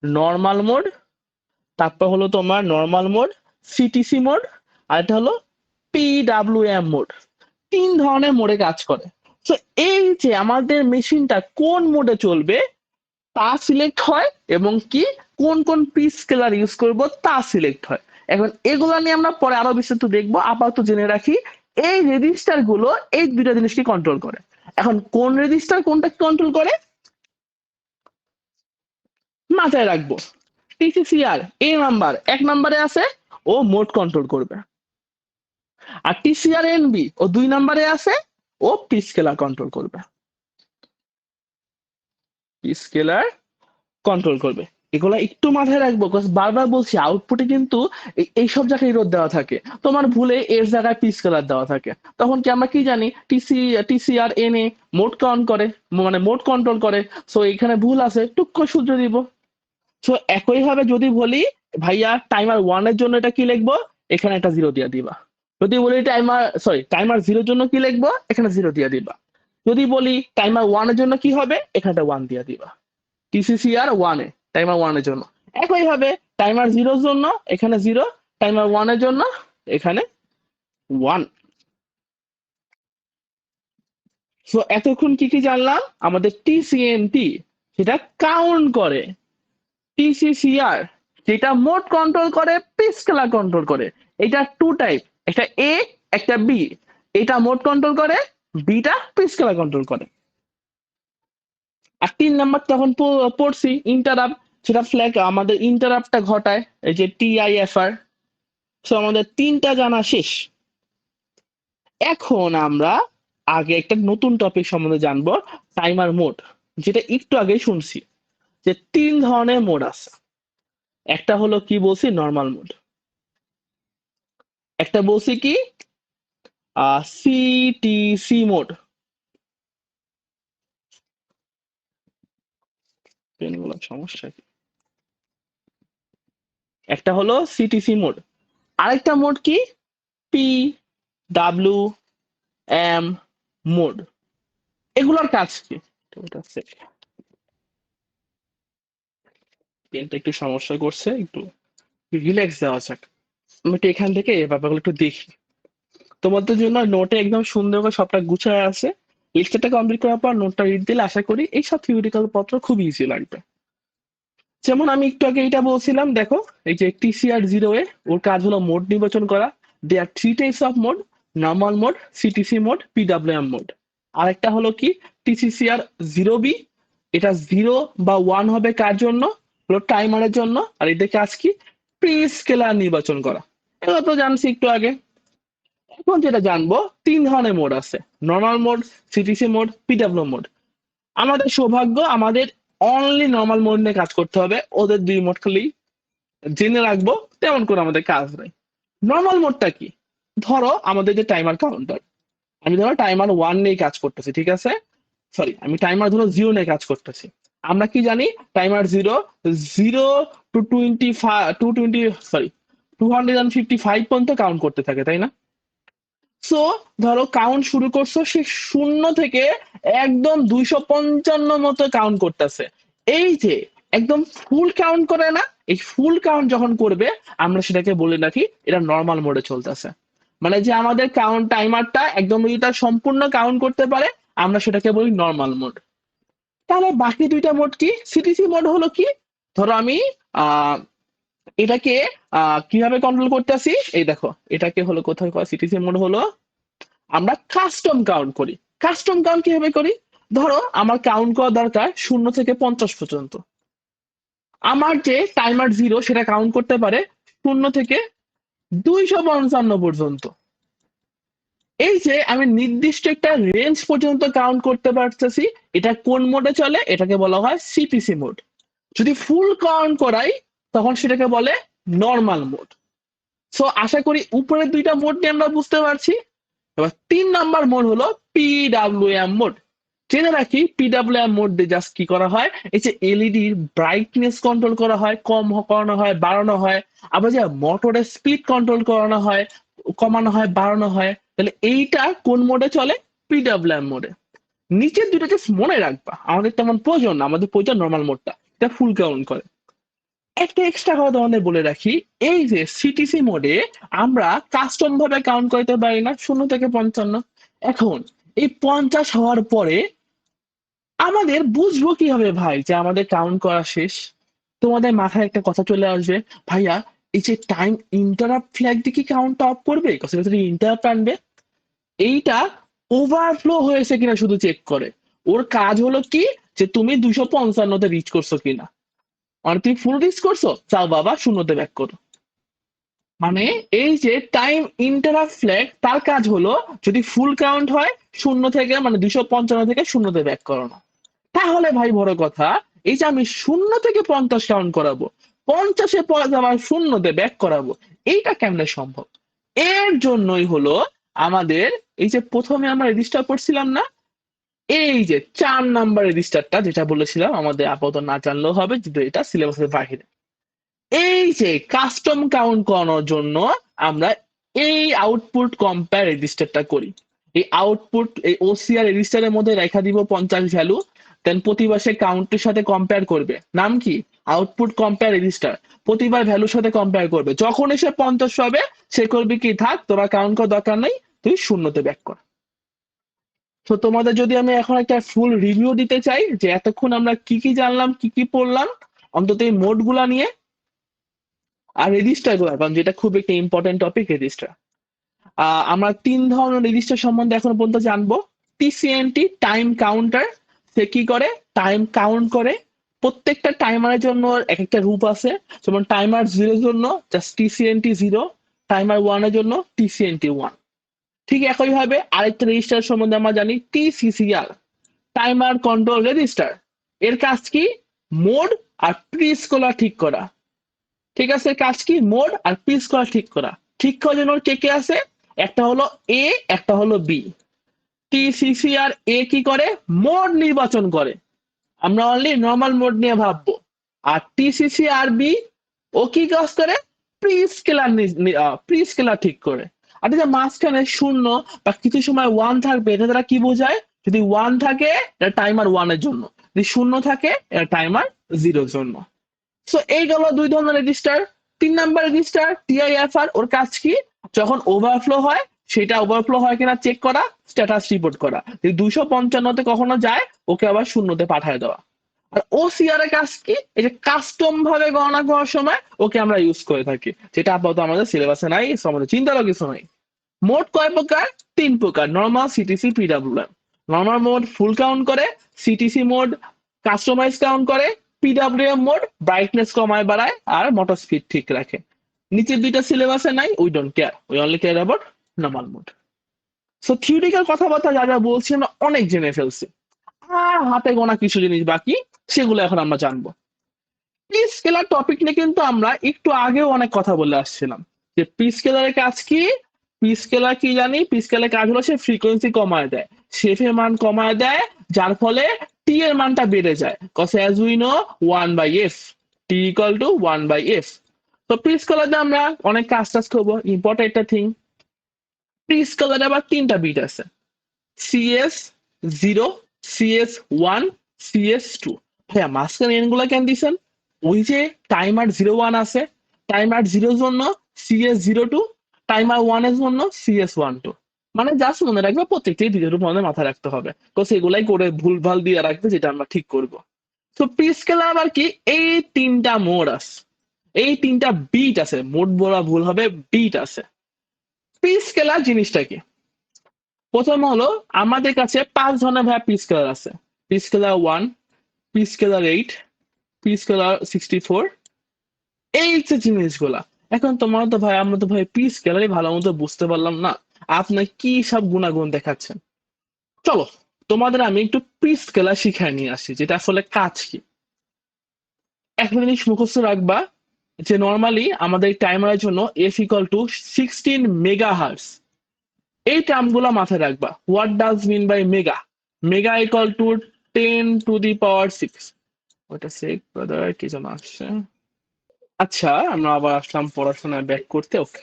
নর্মাল মোড, তারপর হলো তোমার নর্মাল মোড, সিটিসি মোড, আর এটা হলো PWM মোড। 3 ধরনের মোডে কাজ করে। তো এই যে আমাদের মেশিনটা কোন মোডে চলবে তা সিলেক্ট হয়, এবং কি কোন কোন প্রি স্কেলার ইউজ করব তা সিলেক্ট হয়। এখন এগুলো নিয়ে আমরা পরে আরো বিস্তারিত দেখবো, আপাতত জেনে রাখি এই রেজিস্টার গুলো এই দুইটা জিনিসকে কন্ট্রোল করে। এখন কোন রেজিস্টার কোনটা কন্ট্রোল করে মাথায় রাখবো। TCCR এ নাম্বার 1 নম্বরে আছে, ও মোড কন্ট্রোল করবে। আর TCR NB ও 2 নম্বরে আছে, ও পি স্কেলার কন্ট্রোল করবে। পি স্কেলার কন্ট্রোল করবে। এগুলা একটু মাথায় রাখবো, বারবার বলছি আউটপুটে কিন্তু এইসব জায়গায় এরর দেওয়া থাকে, তোমার ভুলে এর জায়গায় পি স্কেলার দেওয়া থাকে। তখন কি আমরা কি জানি, TCR N A mode count করে, মানে মোড কন্ট্রোল করে। সো এখানে ভুল আছে, টুক করে সূত্র দিব। সো একইভাবে যদি বলি ভাইয়া টাইমার 1 এর জন্য এটা কি লিখবো, এখানে একটা 0 দিয়ে দিবা। যদি বলি টাইমার 0 এর জন্য কি লিখবো, এখানে 0 দিয়ে দিবা। যদি বলি টাইমার 1 এর জন্য কি হবে, এখানে 1 দিয়ে দিবা। টিসিসিআর 1 এ, টাইমার 1 এর জন্য। একইভাবে টাইমার 0 এর জন্য এখানে 0, টাইমার 1 এর জন্য এখানে 1। সো এতক্ষণ কি কি জানলাম, আমাদের টিসিএনটি সেটা কাউন্ট করে, টিসিসিআর যেটা মোড কন্ট্রোল করে, পি স্কেলার কন্ট্রোল করে। এটা টু টাইপ, একটা এ একটা বি। এটা মোড কন্ট্রোল করে, বিটা পি স্কেলার কন্ট্রোল করে। আর 3 নাম্বার তখন পড়ছি ইন্টারাপ্ট, সেটা ফ্ল্যাগ আমাদের ইন্টারাপ্টটা ঘটায়, এই যে টিআইএফআর। সো আমাদের 3টা জানা শেষ। এখন আমরা আগে একটা নতুন টপিক সম্বন্ধে জানবো, টাইমার মোড, যেটা একটু আগে শুনছি যে 3 ধরনের মোড আছে। একটা হলো কি বলছি, নর্মাল মোড। একটা বলছি কি সিটিসি মোড। পেনগুলো সমস্যা কি, একটা হলো সিটিসি মোড, আরেকটা মোড কি পি ডাব্লিউ এম মোড। এগুলোর কাজ কি, পেনটা একটু সমস্যা করছে, একটু রিল্যাক্স দেওয়া যাক। আমি একটু এখান থেকে এই ব্যাপারগুলো একটু দেখি। তোমাদের জন্য নোটে একদম সুন্দর করে সবটা গুছায় আছে। লেকচারটা কমপ্লিট করার পর নোটটা রিড দিলে আশা করি এই সব থিওরিটিক্যাল পত্র খুব ইজি লাগবে। যেমন আমি একটু আগে এটা বলছিলাম, দেখো এই যে টিসিআর 0 এ ওর কাজ হলো মোড নির্বাচন করা। দেয়ার 3 types of mode, normal mode, CTC mode, PWM mode. আরেকটা হলো কি টিসিসিআর 0B, এটা 0 বা 1 হবে কার জন্য, হলো টাইমারের জন্য। আর এদের কাজ কি, প্রি স্কেলার নির্বাচন করা। এগুলো তো জানছি একটু আগে। এখন যেটা জানবো, 3 ধরনের মোড আছে, normal mode, CTC mode, PW mode. আমাদের সৌভাগ্য, আমাদের অনলি নর্মাল মোড নিয়ে কাজ করতে হবে, ওদের 2 মোড খালি জেনে রাখবো, তেমন করে আমাদের কাজ নেই। নর্মাল মোডটা কি, ধরো আমাদের যে টাইমার কাউন্টার, আমি ধরো টাইমার 1 নিয়ে কাজ করতেছি, ঠিক আছে, সরি আমি টাইমার ধরো 0 নিয়ে কাজ করতেছি। আমরা কি জানি টাইমার 0, 0 টু 25, 255 পর্যন্ত কাউন্ট করতে থাকে, তাই না? সো ধরো কাউন্ট শুরু করছো, সে 0 থেকে একদম 255 মতো কাউন্ট করতেছে। এই যে একদম ফুল কাউন্ট করে না, এই ফুল কাউন্ট যখন করবে আমরা সেটাকে বলে রাখি এটা নর্মাল মোডে চলতেছে। মানে যে আমাদের কাউন্ট টাইমারটা একদম যদি তার সম্পূর্ণ কাউন্ট করতে পারে, আমরা সেটাকে বলি নর্মাল মোড। তাহলে বাকি 2টা মোড কি, সিটিসি মোড হলো কি, ধরো আমি আহ এটাকে কিভাবে কন্ট্রোল করতেছি, এই দেখো এটাকে হলো কোথায়, সিটিসি মোড হলো আমরা কাস্টম কাউন্ট করি। কাস্টম কাউন্ট কিভাবে করি, ধরো আমার কাউন্ট করা দরকার 0 থেকে 50 পর্যন্ত। আমার যে টাইমার 0 সেটা কাউন্ট করতে পারে 0 থেকে 255 পর্যন্ত। এই যে আমি নির্দিষ্ট একটা রেঞ্জ পর্যন্ত কাউন্ট করতে পারতেছি, এটা কোন মোডে চলে, এটাকে বলা হয় সিটিসি মোড। যদি ফুল কাউন্ট করাই তখন সেটাকে বলে নর্মাল মোড। সো আশা করি উপরের 2টা মোড নিয়ে আমরা বুঝতে পারছি। এবার 3 নাম্বার মোড হলো পিডব্লিউএম মোড। জেনে রাখি পিডব্লিউএম মোড দিয়ে জাস্ট কি করা হয়, এই যে এলইডির ব্রাইটনেস কন্ট্রোল করা হয়, কম করানো হয়, বাড়ানো হয়। আবার যে মোটরের স্পিড কন্ট্রোল করানো হয়, কমানো হয়, বাড়ানো হয়। তাহলে এইটা কোন মোডে চলে, পিডব্লিউএম মোডে। নিচের 2টা জাস্ট মনে রাখবা, আমাদের তেমন প্রয়োজন না, আমাদের প্রয়োজন নর্মাল মোডটা, এটা ফুল কাউন্ট করে। একটা এক্সট্রা কথা তোমাদের বলে রাখি, এই যে সিটিসি মোডে আমরা কাস্টম ভাবে কাউন্ট করতে পারি না 0 থেকে 55। এখন এই 50 হওয়ার পরে আমাদের বুঝবো কিভাবে ভাই যে আমাদের কাউন্ট করা শেষ? তোমাদের মাথায় একটা কথা চলে আসবে, ভাইয়া এই যে টাইম ইন্টারাপ্ট ফ্ল্যাগ দিয়ে কি কাউন্টটা অফ করবে, ইন্টারাপ্ট আনবে। এইটা ওভারফ্লো হয়েছে কিনা শুধু চেক করে। ওর কাজ হলো কি, যে তুমি 255-তে রিচ করছো কিনা। আর তুমি ফুল রিচ করছো, চাও বাবা 0-তে ব্যাক করো। মানে এই যে টাইম ইন্টারাপ্ট ফ্ল্যাগ, তার কাজ হলো যদি ফুল কাউন্ট হয় 0 থেকে, মানে 255 থেকে 0-তে ব্যাক করানো। তাহলে ভাই বড় কথা, এই যে আমি 0 থেকে 50 কাউন্ট করাবো, 50-এর পর আবার 0 দিয়ে ব্যাক করাবো, এইটা কেমনে সম্ভব? এর জন্যই হলো আমাদের এই যে প্রথমে আমরা রেজিস্টার করছিলাম না, এই যে 4 নাম্বার রেজিস্টারটা যেটা বলেছিলাম আমাদের আপাতত না জানলেও হবে, কিন্তু এটা সিলেবাসের বাহিরে। এই যে কাস্টম কাউন্ট করানোর জন্য আমরা এই আউটপুট কম্পেয়ার রেজিস্টারটা করি। এই আউটপুট এই ওসিআর রেজিস্টারের মধ্যে রেখা দিব 50 ভ্যালু, দেন প্রতিবার সে কাউন্টের সাথে কম্পেয়ার করবে। নাম কি? Output compare register. প্রতিবার ভ্যালুর সাথে কম্পেয়ার করবে। যখন এসে 50 পাবে সে করবে কি, থাক তোরা কাউন্ট করার দরকার নেই, তুই 0-তে ব্যাক কর। তো তোমাদের যদি আমি এখন একটা ফুল রিভিউ দিতে চাই যে এতক্ষণ আমরা কি কি জানলাম, কি কি পড়লাম, অন্তত এই মোড গুলা নিয়ে আর রেজিস্টার গুলা, কারণ যেটা খুব একটা ইম্পর্টেন্ট টপিক রেজিস্টার। আমরা 3 ধরনের রেজিস্টার সম্বন্ধে এখন পর্যন্ত জানবো। টিসিএনটি টাইম কাউন্টার, সে কি করে? টাইম কাউন্ট করে। প্রত্যেকটা টাইমারের জন্য এক একটা রূপ আছে। যেমন টাইমার 0 এর জন্য জাস্ট টিসিএনটি 0, টাইমার 1 এর জন্য টিসিএনটি 1। ঠিক একইভাবে আরেকটা রেজিস্টার সম্বন্ধে আমরা জানি টিসিসিআর, টাইমার কন্ট্রোল রেজিস্টার। এর কাজ কি? মোড আর প্রিস্কেলার ঠিক করা। ঠিক আছে, কাজ কি? মোড আর প্রিস্কেলার ঠিক করা। ঠিক করার জন্য কে কে আছে? একটা হলো এ, একটা হলো বি। টিসিসিআর এ কি করে? মোড নির্বাচন করে। আমরা অনলি নর্মাল মোড নিয়ে ভাববো। আর টিসিসিআর বি ও কি কাজ করে? প্রিস্কেলার ঠিক করে। আর এই যে মাঝখানে 0 বা কিছু সময় 1 থাকবে, এটা দ্বারা কি বোঝায়? যদি 1 থাকে এটা টাইমার 1 এর জন্য, যদি 0 থাকে এটা টাইমার 0 এর জন্য। সো এই গেল 2 ধরনের রেজিস্টার। 3 নাম্বার রেজিস্টার টিআইএফআর, ওর কাজ কি? যখন ওভারফ্লো হয় সেটা ওভারফ্লো হয় কিনা চেক করা, স্ট্যাটাস রিপোর্ট করা। যদি 255-তে কখনো যায় ওকে আবার 0-তে পাঠায় দেওয়া। আর ওসিআর এর কাজ কি? এই যে কাস্টম ভাবে গণনা করার সময় ওকে আমরা ইউজ করে থাকি, যেটা আপাতত আমাদের সিলেবাসে নাই, আমাদের চিন্তারও কিছু নাই। মোড কয় প্রকার? 3 প্রকার, normal, CTC, PWM. Normal mode full count করে, সিটিসি মোড কাস্টমাইজ কাউন্ট করে, পিডব্লিউএম মোড ব্রাইটনেস কমায় বাড়ায় আর মোটর স্পিড ঠিক রাখে। নিচের দুইটা সিলেবাসে নাই, we don't care, we only care about normal mode. So theoretical কথাবার্তা যা যা বলছি আমরা অনেক জেনে ফেলছি, আর হাতে গোনা কিছু জিনিস বাকি, সেগুলো এখন আমরা জানবো। পি স্কেলার টপিক নিয়ে কিন্তু আমরা একটু আগেও অনেক কথা বলে আসছিলাম যে পি স্কেলারের কাজ কি। পি স্কেলার কি জানি? পি স্কেলারের কাজ হলো সে ফ্রিকোয়েন্সি কমায় দেয়, শেফ এর মান কমায় দেয়, যার ফলে টি এর মানটা বেড়ে যায়। Cause as we know 1/f, T equal to 1/f। তো পি স্কেলারে আমরা অনেক কাজ টাজ করবো। ইম্পর্টেন্ট একটা থিং, পি স্কেলারে আবার 3টা বিট আছে, CS0, CS1, CS2। ভাইয়া মাঝখানে এন গুলা কেন দিছেন? ওই যে টাইমার 01 আছে, টাইমার 0 জন্য CS02, টাইমার 1 এর জন্য CS12। মানে জাস্ট মনে রাখবে প্রত্যেকটি দিকের উপর আমাদের মাথায় রাখতে হবে, তো সেগুলাই করে ভুলভাল দিয়ে রাখবে, যেটা আমরা ঠিক করব। তো পি স্কেলার আবার কি? এই 3টা মোড আছে, এই 3টা বিট আছে, মোড বলা ভুল হবে, বিট আছে। পি স্কেলার জিনিসটা কি? প্রথম হলো আমাদের কাছে 5 ধরনের ভাইয়া পি স্কেলার আছে। P scalar 1, P scalar 8, P scalar 64, এই যে জিনিসগুলা। এখন তোমার তো ভাই, আমরা তো ভাই পি স্কেলারই ভালো মতো বুঝতে পারলাম না, আপনি কি সব গুণাগুণ দেখাচ্ছেন। চলো তোমাদের আমি একটু পি স্কেলার শিখায় নিয়ে আসি, যেটা আসলে কাজ কি। একটা জিনিস মুখস্থ রাখবা যে নর্মালি আমাদের টাইমারের জন্য এফ ইকুয়াল টু 16 মেগাহার্টজ। এই টার্মগুলো মাথায় রাখবা। What does mean by mega? Mega equal to 10⁶। ওটা সেক ব্রাদার, কি যেন আসছে। আচ্ছা, আমরা আবার আসলাম পড়াশোনায় ব্যাক করতে। ওকে,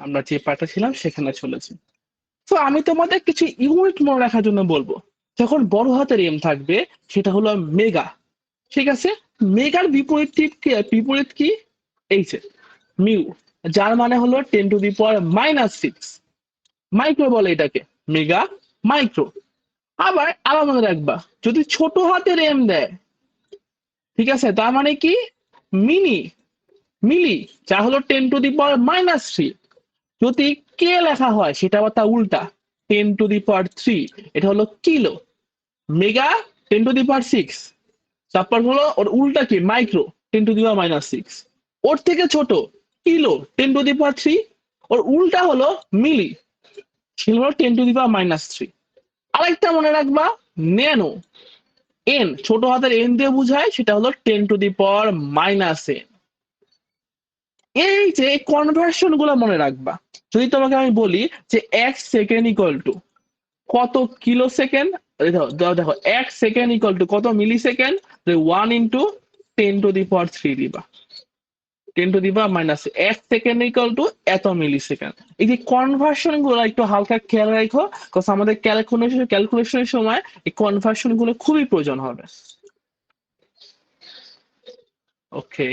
আমরা যে পার্টে ছিলাম সেখানে চলেছি। তো আমি তোমাদের কিছু ইউনিট মনে রাখার জন্য বলবো। যখন বড় হাতের এম থাকবে সেটা হলো মেগা। ঠিক আছে, মেগার বিপরীত কি? এই যে মিউ, যার মানে হলো 10⁻⁻6। মাইক্রো বলে এটাকে, মেগা মাইক্রো। আবার আবার মনে রাখবা, যদি ছোট হাতের এম দেয়, ঠিক আছে, তার মানে কি? মিনি, মিলি, যা হলো 10⁻⁻3। যদি কে লেখা হয় সেটা আবার তা উল্টা, 10⁻3, এটা হলো কিলো। মেগা 10⁻6, তারপর হলো ওর উল্টা কি? মাইক্রো, 10⁻⁻6। ওর থেকে ছোট কিলো 10⁻3, ওর উল্টা হলো মিলি, সে হলো 10⁻⁻3। আরেকটা মনে রাখবা, ন্যানো। এন ছোট হাতের এন দিয়ে বুঝায়, সেটা হলো 10⁻⁻n। এই যে কনভার্সন গুলো মনে রাখবা। যদি তোমাকে আমি বলি যে 1 সেকেন্ড ইকুয়াল টু কত কিলো সেকেন্ড, দেখো 1 সেকেন্ড ইকুয়াল টু কত মিলি সেকেন্ড, 1 × 10⁻³ দিবা, 10⁻⁻1 সেকেন্ড ইকুয়াল টু এত মিলি সেকেন্ড। এই যে কনভার্সন গুলো একটু হালকা খেয়াল রাখো, কারণ আমাদের ক্যালকুলেশনের সময় এই কনভার্সন গুলো খুবই প্রয়োজন হবে। ওকে,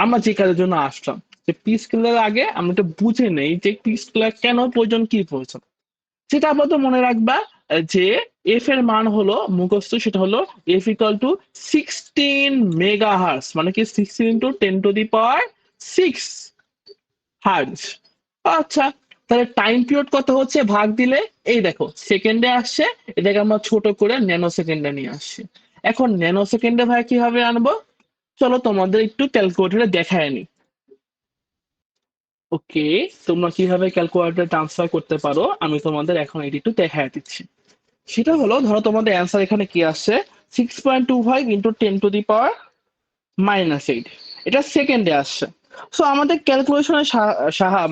আমরা যে কাজের জন্য আসলাম, যে পি স্কেলের আগে আমরা একটু বুঝে নেই যে পি স্কেলার কেন প্রয়োজন, কি প্রয়োজন। সেটা আপাতত মনে রাখবা যে এফ এর মান হলো মুখস্থ, সেটা হলো এফ ইকুয়াল টু 16 মেগাহার্টজ, মানে কি 16 × 10⁻⁶ হার্টজ। আচ্ছা, তাহলে টাইম পিরিয়ড কত হচ্ছে ভাগ দিলে, এই দেখো সেকেন্ডে আসছে, এটাকে আমরা ছোট করে ন্যানো সেকেন্ডে নিয়ে আসছি। এখন ন্যানো সেকেন্ডে ভাই কিভাবে আনবো, চলো তোমাদের একটু ক্যালকুলেটরে দেখায় নি। ওকে, তোমরা কিভাবে ক্যালকুলেটরে ট্রান্সফার করতে পারো আমি তোমাদের এখন এটি একটু দেখায় দিচ্ছি। সেটা হলো, ধরো তোমাদের অ্যান্সার এখানে কি আসছে, 6.25 × 10⁻⁻8, এটা সেকেন্ডে আসছে। সো আমাদের ক্যালকুলেশনের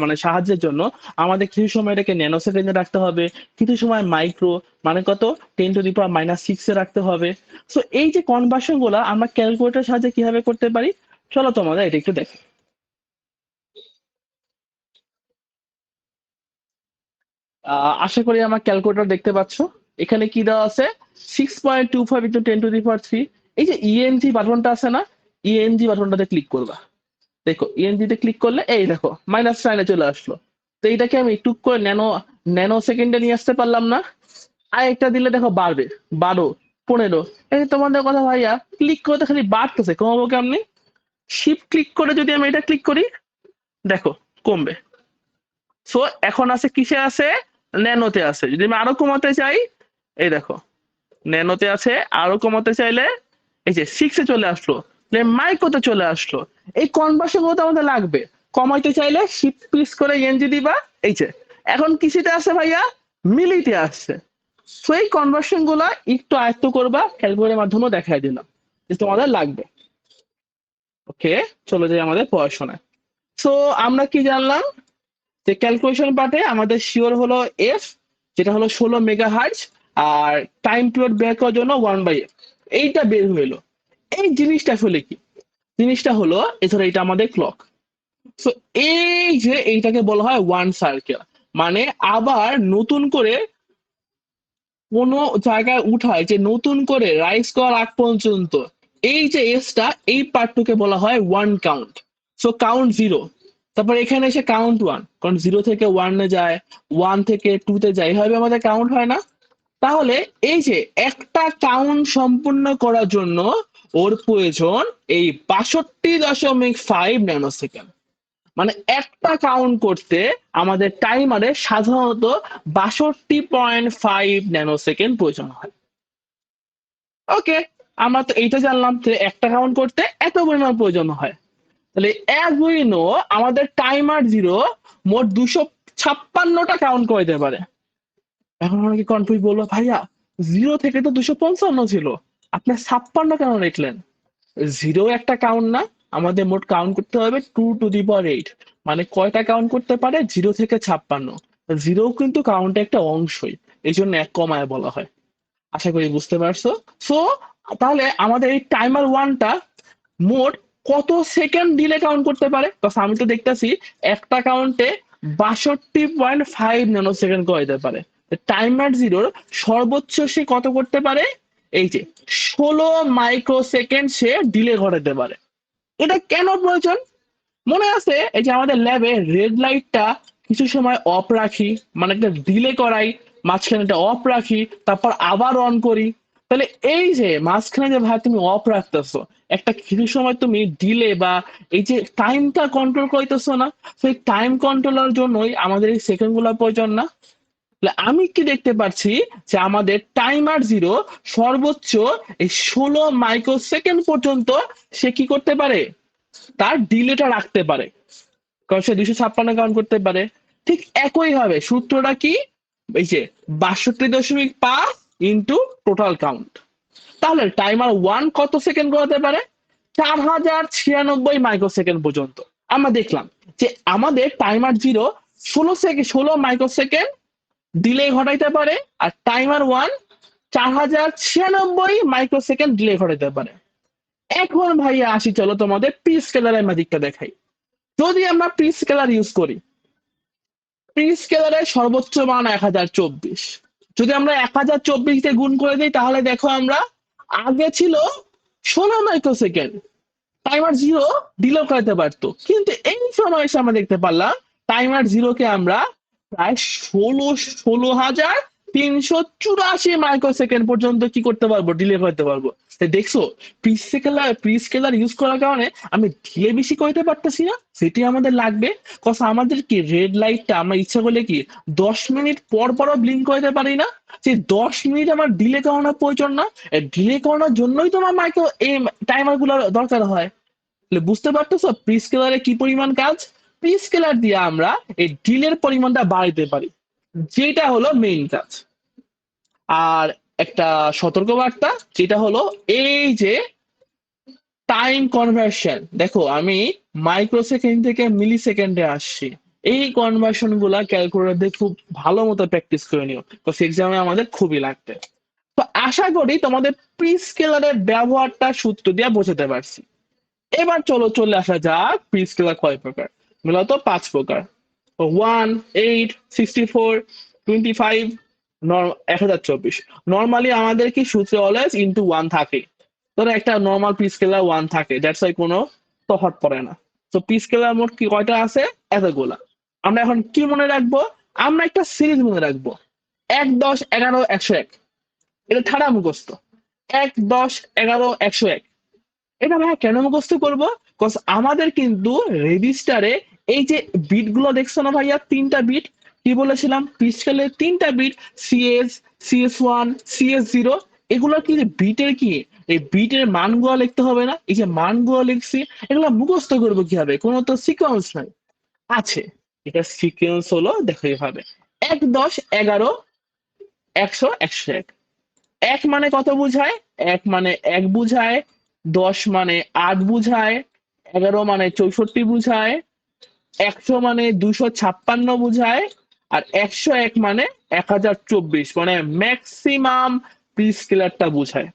মানে সাহায্যের জন্য আমাদের কিছু সময় এটাকে ন্যানো সেকেন্ডে রাখতে হবে, কিছু সময় মাইক্রো মানে কত 10⁻⁻6 রাখতে হবে। সো এই যে কনভার্সন গুলা আমরা ক্যালকুলেটরের সাহায্যে কিভাবে করতে পারি, চলো তোমাদের এটা একটু দেখো। আশা করি আমার ক্যালকুলেটর দেখতে পাচ্ছ, এখানে কি দেওয়া আছে, 6.25 × 10⁻³ এই যে ইএনজি বাটনটা আছে না, ইএনজি বাটনটাতে ক্লিক করবা। দেখো ইএনজি তে ক্লিক করলে এই দেখো মাইনাস সাইনে চলে আসলো। তো এইটাকে আমি একটু করে ন্যানো ন্যানো সেকেন্ডে নিয়ে আসতে পারলাম না। আর একটা দিলে দেখো বাড়বে, 12, 15। এই তোমাদের কথা ভাইয়া, ক্লিক করতে খালি বাড়তেছে, কমাবো কেমনি, শিফট ক্লিক করে যদি আমি এটা ক্লিক করি, দেখো কমবে। সো এখন আছে কিসে আছে, ন্যানোতে আছে। যদি আমি আরো কমাতে চাই, এই দেখো ন্যানোতে আছে, আরো কমাতে চাইলে এই যে 6 চলে আসলো, মাইক্রোতে চলে আসলো। এই কনভার্সন গুলো তো আমাদের লাগবে। কমাইতে চাইলে শিফট প্রেস করে এনজি দিবা, এই যে এখন কিসিতে আছে ভাইয়া, মিলিতে আসছে। সো এই কনভার্সন গুলা একটু আয়ত্ত করবা, ক্যালকুলেটরের মাধ্যমে দেখাই দিলাম যে তোমাদের লাগবে। ওকে, চলে যাই আমাদের পড়াশোনায়। সো আমরা কি জানলাম, যে ক্যালকুলেশন পার্টে আমাদের শিওর হলো এফ, যেটা হলো 16 মেগাহার্টজ, আর টাইম পিরিয়ড বের করার জন্য 1/f, এইটা বের হইলো। এই জিনিসটা আসলে কি, জিনিসটা হলো এছাড়া এটা আমাদের ক্লক। তো এই যে এইটাকে বলা হয় ওয়ান সার্কেল, মানে আবার নতুন করে কোনো জায়গায় উঠায় যে নতুন করে রাইজ করার আগ পর্যন্ত এই যে এসটা, এই পার্টটুকে বলা হয় one count. So count zero, তারপর এখানে এসে কাউন্ট ওয়ান, কারণ জিরো থেকে ওয়ানে যায়, ওয়ান থেকে টুতে যায়, এইভাবে আমাদের কাউন্ট হয় না। তাহলে এই যে একটা কাউন্ট সম্পূর্ণ করার জন্য ওর প্রয়োজন এই 62.5 ন্যানো সেকেন্ড। মানে একটা কাউন্ট করতে আমাদের টাইমারে সাধারণত 62.5 ন্যানো সেকেন্ড প্রয়োজন হয়। ওকে, আমরা তো এইটা জানলাম যে একটা কাউন্ট করতে এত পরিমাণ প্রয়োজন হয়। তাহলে অ্যাজ উই নো আমাদের টাইমার জিরো মোট 256টা কাউন্ট করতে পারে। এখন অনেকে কনফিউজ বললো, ভাইয়া জিরো থেকে তো 255 ছিল, আপনি 56 কেন লিখলেন? জিরো একটা কাউন্ট না, আমাদের মোট কাউন্ট করতে হবে 2⁸ মানে কয়টা কাউন্ট করতে পারে, 0 থেকে 56। জিরো কিন্তু কাউন্টে একটা অংশই, এই জন্য এক কমায় বলা হয়। আশা করি বুঝতে পারছো। সো তাহলে আমাদের এই টাইমার ওয়ানটা মোট কত সেকেন্ড ডিলে কাউন্ট করতে পারে, আমি তো দেখতেছি একটা কাউন্টে 62.5 ন্যানো সেকেন্ড করতে পারে। টাইমার জিরোর সর্বোচ্চ সে কত করতে পারে, এই যে 16 মাইক্রো সেকেন্ড সে ডিলে ঘটাতে পারে। এটা কেন প্রয়োজন, মনে আছে এই যে আমাদের ল্যাবে রেড লাইটটা কিছু সময় অফ রাখি, মানে একটা ডিলে করাই, মাঝখানে একটা অফ রাখি, তারপর আবার অন করি। তাহলে এই যে মাঝখানে যে ভাই তুমি অফ রাখতেছো, একটা কিছু সময় তুমি ডিলে বা এই যে টাইমটা কন্ট্রোল করতেছো না, সেই টাইম কন্ট্রোলের জন্যই আমাদের এই সেকেন্ড গুলো প্রয়োজন না। তাহলে আমি কি দেখতে পাচ্ছি যে আমাদের টাইমার জিরো সর্বোচ্চ এই 16 মাইক্রো সেকেন্ড পর্যন্ত সে কি করতে পারে, তার ডিলেটা রাখতে পারে, কারণ সে 256 কাউন্ট করতে পারে। ঠিক একই ভাবে সূত্রটা কি, এই যে 62.5 ইন্টু টোটাল কাউন্ট। তাহলে টাইমার 1 কত সেকেন্ড হতে পারে? 4096 মাইক্রোসেকেন্ড পর্যন্ত। আমরা দেখলাম যে আমাদের টাইমার 0 16 মাইক্রোসেকেন্ড ডিলে ঘটাইতে পারে, আর টাইমার 1 4096 মাইক্রোসেকেন্ড ডিলে ঘটাইতে পারে। এখন ভাইয়া আসি, চলো তোমাদের পি স্কেলারের ম্যাজিকটা দেখাই। যদি আমরা পি স্কেলার ইউজ করি, পি স্কেলারের সর্বোচ্চ মান 1024। যদি আমরা 1024 দিয়ে গুণ করে দিই, তাহলে দেখো আমরা আগে ছিল 16 মাইক্রোসেকেন্ড, টাইমার 0 ডিলে করাতে পারতো, কিন্তু এই সময় এসে আমরা দেখতে পারলাম টাইমার 0 কে আমরা প্রায় 16,384 মাইক্রোসেকেন্ড পর্যন্ত কি করতে পারবো, ডিলে করতে পারবো। তাই দেখছো, প্রি স্কেলার ইউজ করার কারণে আমি ডিলে বেশি করতে পারতেছি না, সেটি আমাদের লাগবে। কজ আমাদের কি রেড লাইটটা আমরা ইচ্ছা করলে কি 10 মিনিট পর পরও ব্লিঙ্ক করতে পারি না, যে 10 মিনিট আমার ডিলে করানোর প্রয়োজন না, ডিলে করানোর জন্যই তোমার মাইক্রো এই টাইমার গুলো দরকার হয়। বুঝতে পারতেছো প্রি স্কেলারে কি পরিমাণ কাজ? প্রি স্কেলার দিয়ে আমরা এই ডিলের পরিমাণটা বাড়াইতে পারি, যেটা হলো মেইন কাজ। আর একটা সতর্কবার্তা, যেটা হলো এই যে টাইম কনভার্সন, দেখো আমি মাইক্রোসেকেন্ড থেকে মিলি সেকেন্ডে আসছি। এই কনভার্সন গুলা ক্যালকুলেটর দিয়ে খুব ভালো মতো প্র্যাকটিস করে নিও, তো এক্সামে আমাদের খুবই লাগবে। তো আশা করি তোমাদের প্রি স্কেলারের ব্যবহারটা সূত্র দিয়ে বোঝাতে পারছি। এবার চলে আসা যাক প্রি স্কেলার কয় প্রকার। মূলত 5 প্রকার: 1, 8, 64, 25, 1024। নর্মালি আমাদের কি সূত্রে অলওয়েজ ইনটু 1 থাকে, ধরো একটা নর্মাল পি স্কেলার 1 থাকে, দ্যাটস ওয়াই কোনো তফাৎ পড়ে না। তো পি স্কেলার মোট কি কয়টা আছে? এতগুলা। আমরা এখন কি মনে রাখবো? আমরা একটা সিরিজ মনে রাখবো, 1, 10, 11, 101। এটা ঠাড়া মুখস্থ, 1, 10, 11, 101। এটা ভাইয়া কেন মুখস্থ করবো? কজ আমাদের কিন্তু রেজিস্টারে এই যে বিট গুলো দেখছো না ভাইয়া, 3টা বিট, কি বলেছিলাম পি স্কেলের 3টা বিট, সিএস, CS1, CS0, এগুলো কি বিটের কি এই বিটের মানগুলো লিখতে হবে না? এই যে মানগুলো লিখছি, এগুলো মুখস্থ করবো কিভাবে? কোনো তো সিকোয়েন্স নাই। আছে, এটা সিকোয়েন্স হলো, দেখো এভাবে 1, 10, 11, 100, 101। 1 মানে কত বুঝায়? 1 মানে 1 বুঝায়, 10 মানে 8 বুঝায়, 11 মানে 64 বুঝায়, 100 মানে 256 বুঝায়, আর 101 মানে 1024, মানে ম্যাক্সিমাম প্রি স্কেলারটা বুঝায়।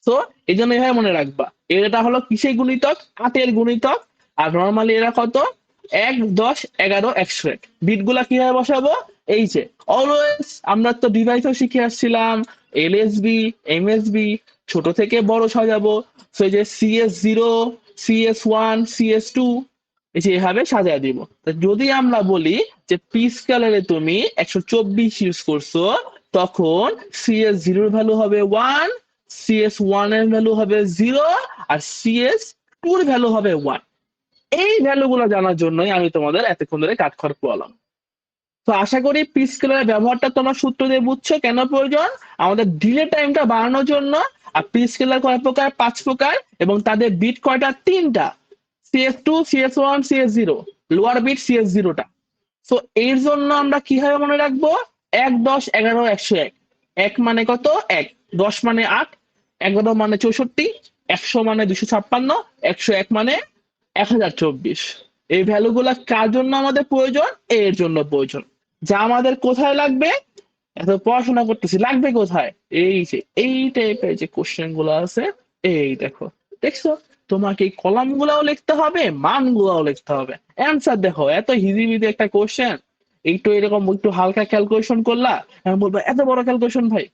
তো এই জন্য এভাবে মনে রাখবা, এটা হলো কিসের গুণিতক? 8-এর গুণিতক। আর নর্মালি এরা কত? 1, 10, 11, 101। বিট গুলা কিভাবে বসাবো? এই যে অলওয়েজ আমরা তো ডিভাইসও শিখে আসছিলাম, এলএসবি, এমএসবি, ছোট থেকে বড় সাজাবো। সো এই যে CS0, CS1, CS2, এই যে এভাবে সাজায় দিব। যদি আমরা বলি যে পি স্কেলারে তুমি 124 ইউজ করছো, তখন CS0 এর ভ্যালু হবে 1, CS1 এর ভ্যালু হবে 0, আর CS2 এর ভ্যালু হবে 1। এই ভ্যালুগুলো জানার জন্যই আমি তোমাদের এতক্ষণ ধরে কাঠখড় পোয়ালাম। তো আশা করি পি স্কেলারের ব্যবহারটা তোমার সূত্র দিয়ে বুঝছো কেন প্রয়োজন, আমাদের ডিলে টাইমটা বাড়ানোর জন্য। আর পি স্কেলার কয় প্রকার? 5 প্রকার, এবং তাদের বিট কয়টা? 3টা, CS2, CS1, CS0, lower bit CS0টা। তো এর জন্য আমরা কিভাবে মনে রাখবো? 1, 10, 11, 101। 1 মানে কত? 1, 10 মানে 8, 11 মানে 64, 100 মানে 256, 101 মানে 1024। এই ভ্যালুগুলা কার জন্য আমাদের প্রয়োজন? এর জন্য প্রয়োজন। যা আমাদের কোথায় লাগবে? এত পড়াশোনা করতেছি, লাগবে কোথায়? এই যে এই টাইপের যে কোশ্চেন গুলো আছে, এই দেখো, দেখছো, তোমাকে এই কলাম গুলাও লিখতে হবে, মান গুলাও লিখতে হবে। অ্যান্সার দেখো, এত হিজিবিজি একটা কোশ্চেন, একটু এরকম একটু হালকা ক্যালকুলেশন করলা, আমি বলবো এত বড় ক্যালকুলেশন ভাই?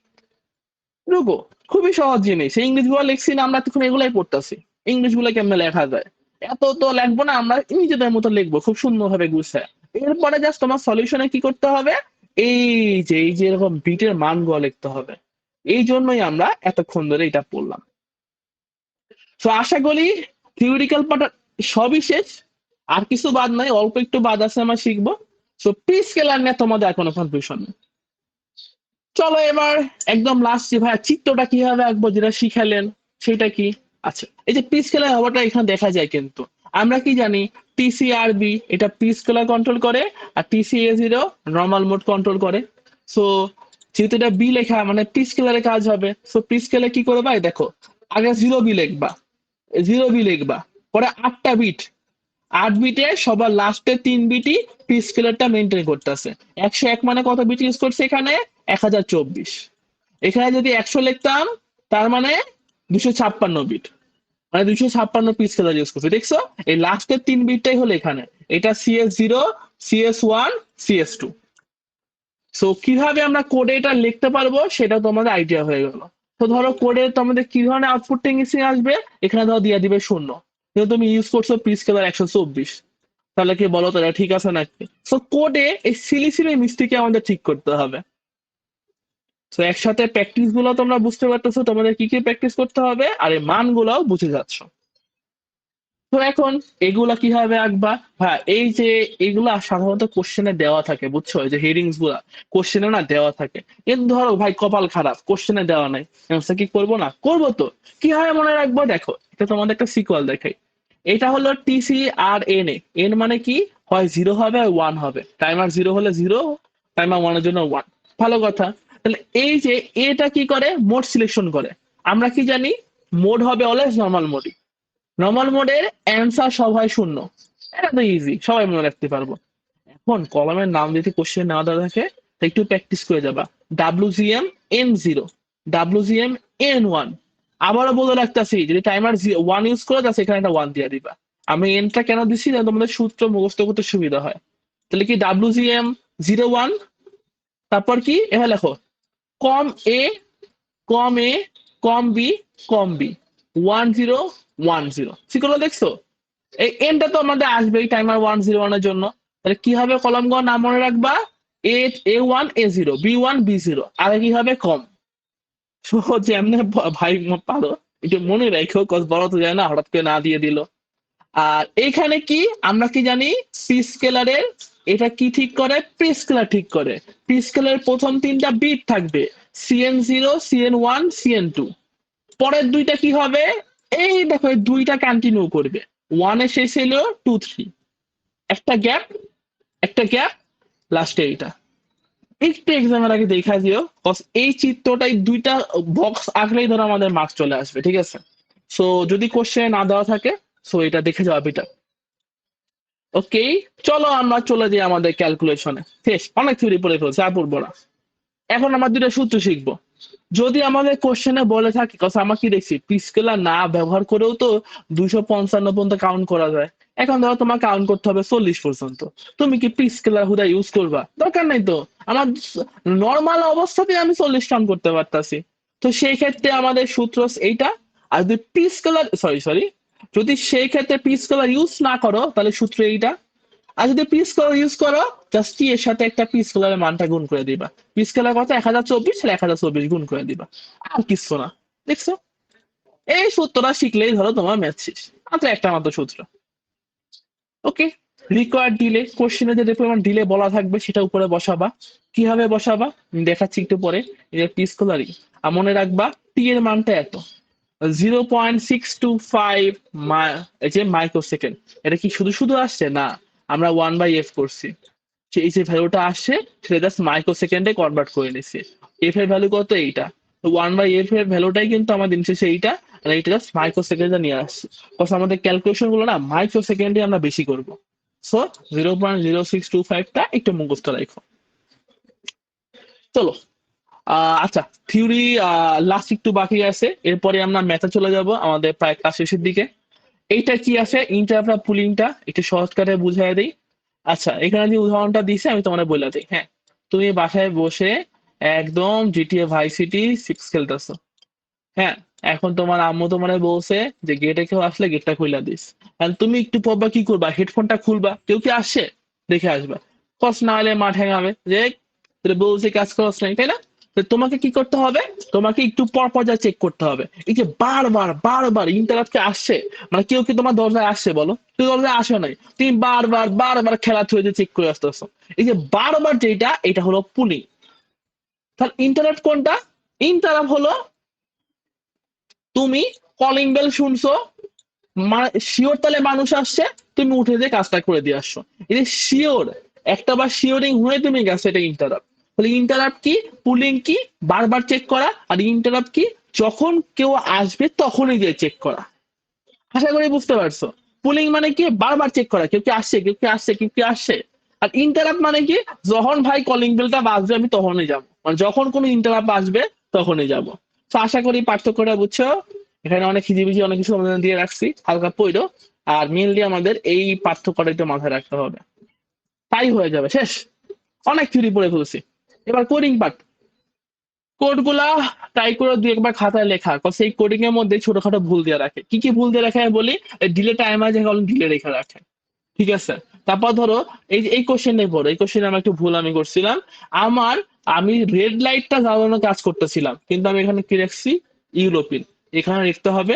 রুকো, খুবই সহজ জিনিস। ইংলিশ গুলো লিখছি না আমরা, তখন এগুলাই পড়তেছি। ইংলিশ গুলো কেমনে লেখা যায়? এত তো লাগবো না, আমরা নিজেদের মতো লিখবো খুব সুন্দর ভাবে গুছায়। এরপরে জাস্ট তোমার সলিউশনে কি করতে হবে? এই যে এরকম বিটের মান গুলো লিখতে হবে। এই জন্যই আমরা এতক্ষণ ধরে এটা পড়লাম। তো আশা করি থিওরিক্যাল পার্ট সবই শেষ, আর কিছু বাদ নাই, অল্প একটু বাদ আছে আমরা শিখবো। সো পি স্কেলার নিয়ে তোমাদের আর কোনো কনফিউশন নেই। চলো এবার একদম লাস্ট, যে ভাইয়া চিত্রটা কিভাবে আঁকবো যেটা শিখালেন, সেটা কি? আচ্ছা, এই যে পি স্কেলার হওয়াটা এখানে দেখা যায়, কিন্তু আমরা কি জানি TCRB এটা পি স্কেলার কন্ট্রোল করে, আর TCA0 নর্মাল মোড কন্ট্রোল করে। সো যেহেতু এটা বি লেখা মানে পি স্কেলারে কাজ হবে, সো পি স্কেলে কি করবা, দেখো আগে 0 বি লিখবা, 0 বি লিখবা, পরে 8টা বিট, 8 বিটে সবার লাস্টের 3 বিটই পি স্কেলারটা মেনটেন করতেছে। 101 মানে কত বিট ইউজ করছে এখানে, 1024। এখানে যদি 100 লিখতাম তার মানে 256 বিট, মানে 256 পি স্কেলার ইউজ করছে, দেখছো? এই লাস্টের 3 বিটটাই হলো এখানে, এটা CS0, CS1, CS2। সো কিভাবে আমরা কোডে এটা লিখতে পারবো সেটা তোমাদের আইডিয়া হয়ে গেল। তো ধরো কোডে তোমাদের কি ধরনের আউটপুট টেক্সিং আসবে, এখানে ধরো দিয়ে দিবে 0, কিন্তু তুমি ইউজ করছো পি স্কেলার 124, তাহলে কি বলো তো, এটা ঠিক আছে নাকি? সো কোডে এই সিলি সিলি মিস্টেক আমাদের ঠিক করতে হবে। তো একসাথে প্র্যাকটিস গুলো তোমরা বুঝতে পারতেছো, তোমাদের কি কি প্র্যাকটিস করতে হবে আর এই মানগুলাও বুঝে যাচ্ছ। তো এখন এগুলা কিভাবে আঁকবা? হ্যাঁ, এই যে এগুলা সাধারণত কোশ্চেনে দেওয়া থাকে, বুঝছো? এই যে হেডিংস গুলা কোশ্চেনে না দেওয়া থাকে, কিন্তু ধরো ভাই কপাল খারাপ, কোশ্চেনে দেওয়া নাই, অ্যান্সার কি করবো না? করবো তো। কিভাবে মনে রাখবো? দেখো, এটা তোমাদের একটা সিকোয়াল দেখাই। এটা হলো TC R N A, N মানে কি, হয় 0 হবে আর 1 হবে, টাইমার 0 হলে 0, টাইমার 1 এর জন্য 1। ভালো কথা। তাহলে এই যে এটা কি করে, মোড সিলেকশন করে। আমরা কি জানি, মোড হবে অলওয়েজ নর্মাল মোডই, নর্মাল মোডের অ্যান্সার সব হয় 0। এটা তো ইজি, সবাই মনে রাখতে পারবো। এখন কলমের নাম যদি কোশ্চেন না দেওয়া থাকে, তা একটু প্র্যাকটিস করে যাবা। WGM N0, WGM N1। আবারও বলে রাখতেছি, যদি টাইমার 1 ইউজ করে তাহলে এখানে একটা 1 দিয়ে দিবা। আমি এনটা কেন দিচ্ছি, যেন তোমাদের সূত্র মুখস্থ করতে সুবিধা হয়। তাহলে কি WGM01, তারপর কি এখানে লেখো কম এ, কম এ, কম বি, কম বি, 1010। সেগুলো দেখছো? এই এনটা তো আমাদের আসবেই টাইমার 101 এর জন্য। তাহলে কি হবে, কলম গ নাম মনে রাখবা, A1 A0, B1 B0, আর কি হবে, কম। সহজ এমনি ভাই পারো, একটু মনে রাখো, কজ বড় তো যায় না, হঠাৎ করে না দিয়ে দিল। আর এইখানে কি আমরা কি জানি, পি স্কেলারের এটা কি ঠিক করে, পি স্কেলার ঠিক করে। পি স্কেলারের প্রথম 3টা বিট থাকবে, CN0, CN1, CN2। পরের দুইটা কি হবে, এই দেখো এই দুইটা কন্টিনিউ করবে, 1 এর শেষ হলো 2 3, একটা গ্যাপ, একটা গ্যাপ, লাস্টে এইটা। একটু এক্সামের আগে দেখা দিও, কজ এই চিত্রটাই দুইটা বক্স আঁকলেই ধরো আমাদের মার্কস চলে আসবে, ঠিক আছে? সো যদি কোশ্চেন না দেওয়া থাকে, সো এটা দেখে যাওয়া বেটার। ওকে, চলো আমরা চলে যাই আমাদের ক্যালকুলেশনে। শেষ, অনেক থিওরি পড়ে ফেলছে, আর পড়বো না। এখন আমরা দুটো সূত্র শিখবো। যদি আমাদের কোশ্চেনে বলে থাকে, কথা আমরা কি দেখছি, পি স্কেলার না ব্যবহার করেও তো 255 পর্যন্ত কাউন্ট করা যায়। এখন ধরো তোমার কাউন্ট করতে হবে 40 পর্যন্ত, তুমি কি পি স্কেলার হুদা ইউজ করবা? দরকার নাই তো। আমার নর্মাল অবস্থাতে আমি 40 কাউন্ট করতে পারতাছি। তো সেই ক্ষেত্রে আমাদের সূত্র এইটা। আর যদি পি স্কেলার, সরি সরি, যদি সেই ক্ষেত্রে পি স্কেলার ইউজ না করো, তাহলে সূত্র এইটা। আর যদি পি স্কেলার ইউজ করো, জাস্ট কি এর সাথে একটা পি স্কেলারের মানটা গুণ করে দিবা। পি স্কেলার কত, 1024, 1024 গুণ করে দিবা, আর কিছু না। দেখছো? এই সূত্রটা শিখলেই ধরো তোমার ম্যাথ শেষ, মাত্র একটা মাত্র সূত্র। ওকে, রিকোয়ার্ড ডিলে, কোশ্চেনে যে পরিমাণ ডিলে বলা থাকবে সেটা উপরে বসাবা। কিভাবে বসাবা দেখাচ্ছি একটু পরে। এটা পি স্কেলারই, আর মনে রাখবা টি এর মানটা এত, 0.625 এই যে মাইক্রোসেকেন্ড। এটা কি শুধু শুধু আসছে না, আমরা 1/f করছি, এই যে ভ্যালুটা আসছে সেটা জাস্ট মাইক্রো সেকেন্ডে কনভার্ট করে নিচ্ছে। এফ এর ভ্যালু কত, এইটা। তো 1/f এর ভ্যালুটাই কিন্তু আমার দিন শেষে এইটা, আর এইটা জাস্ট মাইক্রো সেকেন্ডে নিয়ে আসছে। কজ আমাদের ক্যালকুলেশন গুলো না মাইক্রো সেকেন্ডে আমরা বেশি করবো। সো 0.0625টা একটু মুখস্থ রাখো। চলো, আচ্ছা, থিওরি লাস্ট একটু বাকি আছে, এরপরে আমরা ম্যাথে চলে যাব আমাদের প্রায় ক্লাস শেষের দিকে। এইটা কি আছে, ইন্টারপ্রাট পুলিংটা একটু শর্টকাটে বুঝাই দেই। আচ্ছা, এখানে যে উদাহরণটা দিছে আমি তোমার বলে দিই। হ্যাঁ, তুমি বাসায় বসে একদম জিটিএ ভাই সিটি 6 খেলতেছো। হ্যাঁ, এখন তোমার আম্মু তোমার বলছে যে গেটে কেউ আসলে গেটটা খুলে দিস। আর তুমি একটু পরবা কি করবা, হেডফোনটা খুলবা, কেউ কি আসছে দেখে আসবা। কস না হলে মাঠে গাবে যে তোর বলছে কাজ করছ নাই, তাই না? তো তোমাকে কি করতে হবে, তোমাকে একটু পর পর যা চেক করতে হবে। এই যে বারবার বারবার ইন্টারাপ্টে আসছে, মানে কেউ কি তোমার দরজায় আসছে বলো, তুই দরজায় আসো নাই, তুমি বারবার বারবার খেলা থুয়ে চেক করে আসতেছো। এই যে বারবার যেটা, এটা হলো পুলিং। তাহলে ইন্টারাপ্ট কোনটা? ইন্টারাপ্ট হলো তুমি কলিং বেল শুনছো, শিওর তাহলে মানুষ আসছে, তুমি উঠে যে কাজটা করে দিয়ে আসছো। এই যে শিওর, একটা বার শিওরিং হয়ে তুমি গেছো, এটা ইন্টারাপ্ট। তাহলে ইন্টারাপ্ট কি, পুলিং কি, বারবার চেক করা, আর ইন্টারাপ্ট কি, যখন কেউ আসবে তখনই গিয়ে চেক করা। আশা করি বুঝতে পারছো। পুলিং মানে কি, বারবার চেক করা, কেউ কি আসছে, কেউ কি আসছে, কেউ কি আসছে। আর ইন্টারাপ্ট মানে কি, যখন ভাই কলিং বেলটা বাজবে আমি তখনই যাবো, মানে যখন কোনো ইন্টারাপ্ট আসবে তখনই যাবো। তো আশা করি পার্থক্যটা বুঝছো। এখানে অনেক হিজিবিজি অনেক কিছু আমাদের দিয়ে রাখছি, হালকা পইরো। আর মেনলি আমাদের এই পার্থক্যটা একটু মাথায় রাখতে হবে, তাই হয়ে যাবে শেষ। অনেক থিওরি পড়ে ফেলছি, এবার কোডিং পার্ট। কোড গুলা ট্রাই করে দুই একবার খাতায় লেখা, সেই কোডিং এর মধ্যে ছোটখাটো ভুল দিয়ে রাখে। কি কি ভুল দিয়ে রাখে আমি বলি। ডিলে টাইমার যে ডিলে রেখে রাখে, ঠিক আছে। তারপর ধরো এই যে এই কোশ্চেনে পড়ো, এই কোশ্চেনে আমার একটু ভুল আমি করছিলাম। আমার আমি রেড লাইটটা জ্বালানোর কাজ করতেছিলাম, কিন্তু আমি এখানে কি রাখছি, ইউরোপিন। এখানে লিখতে হবে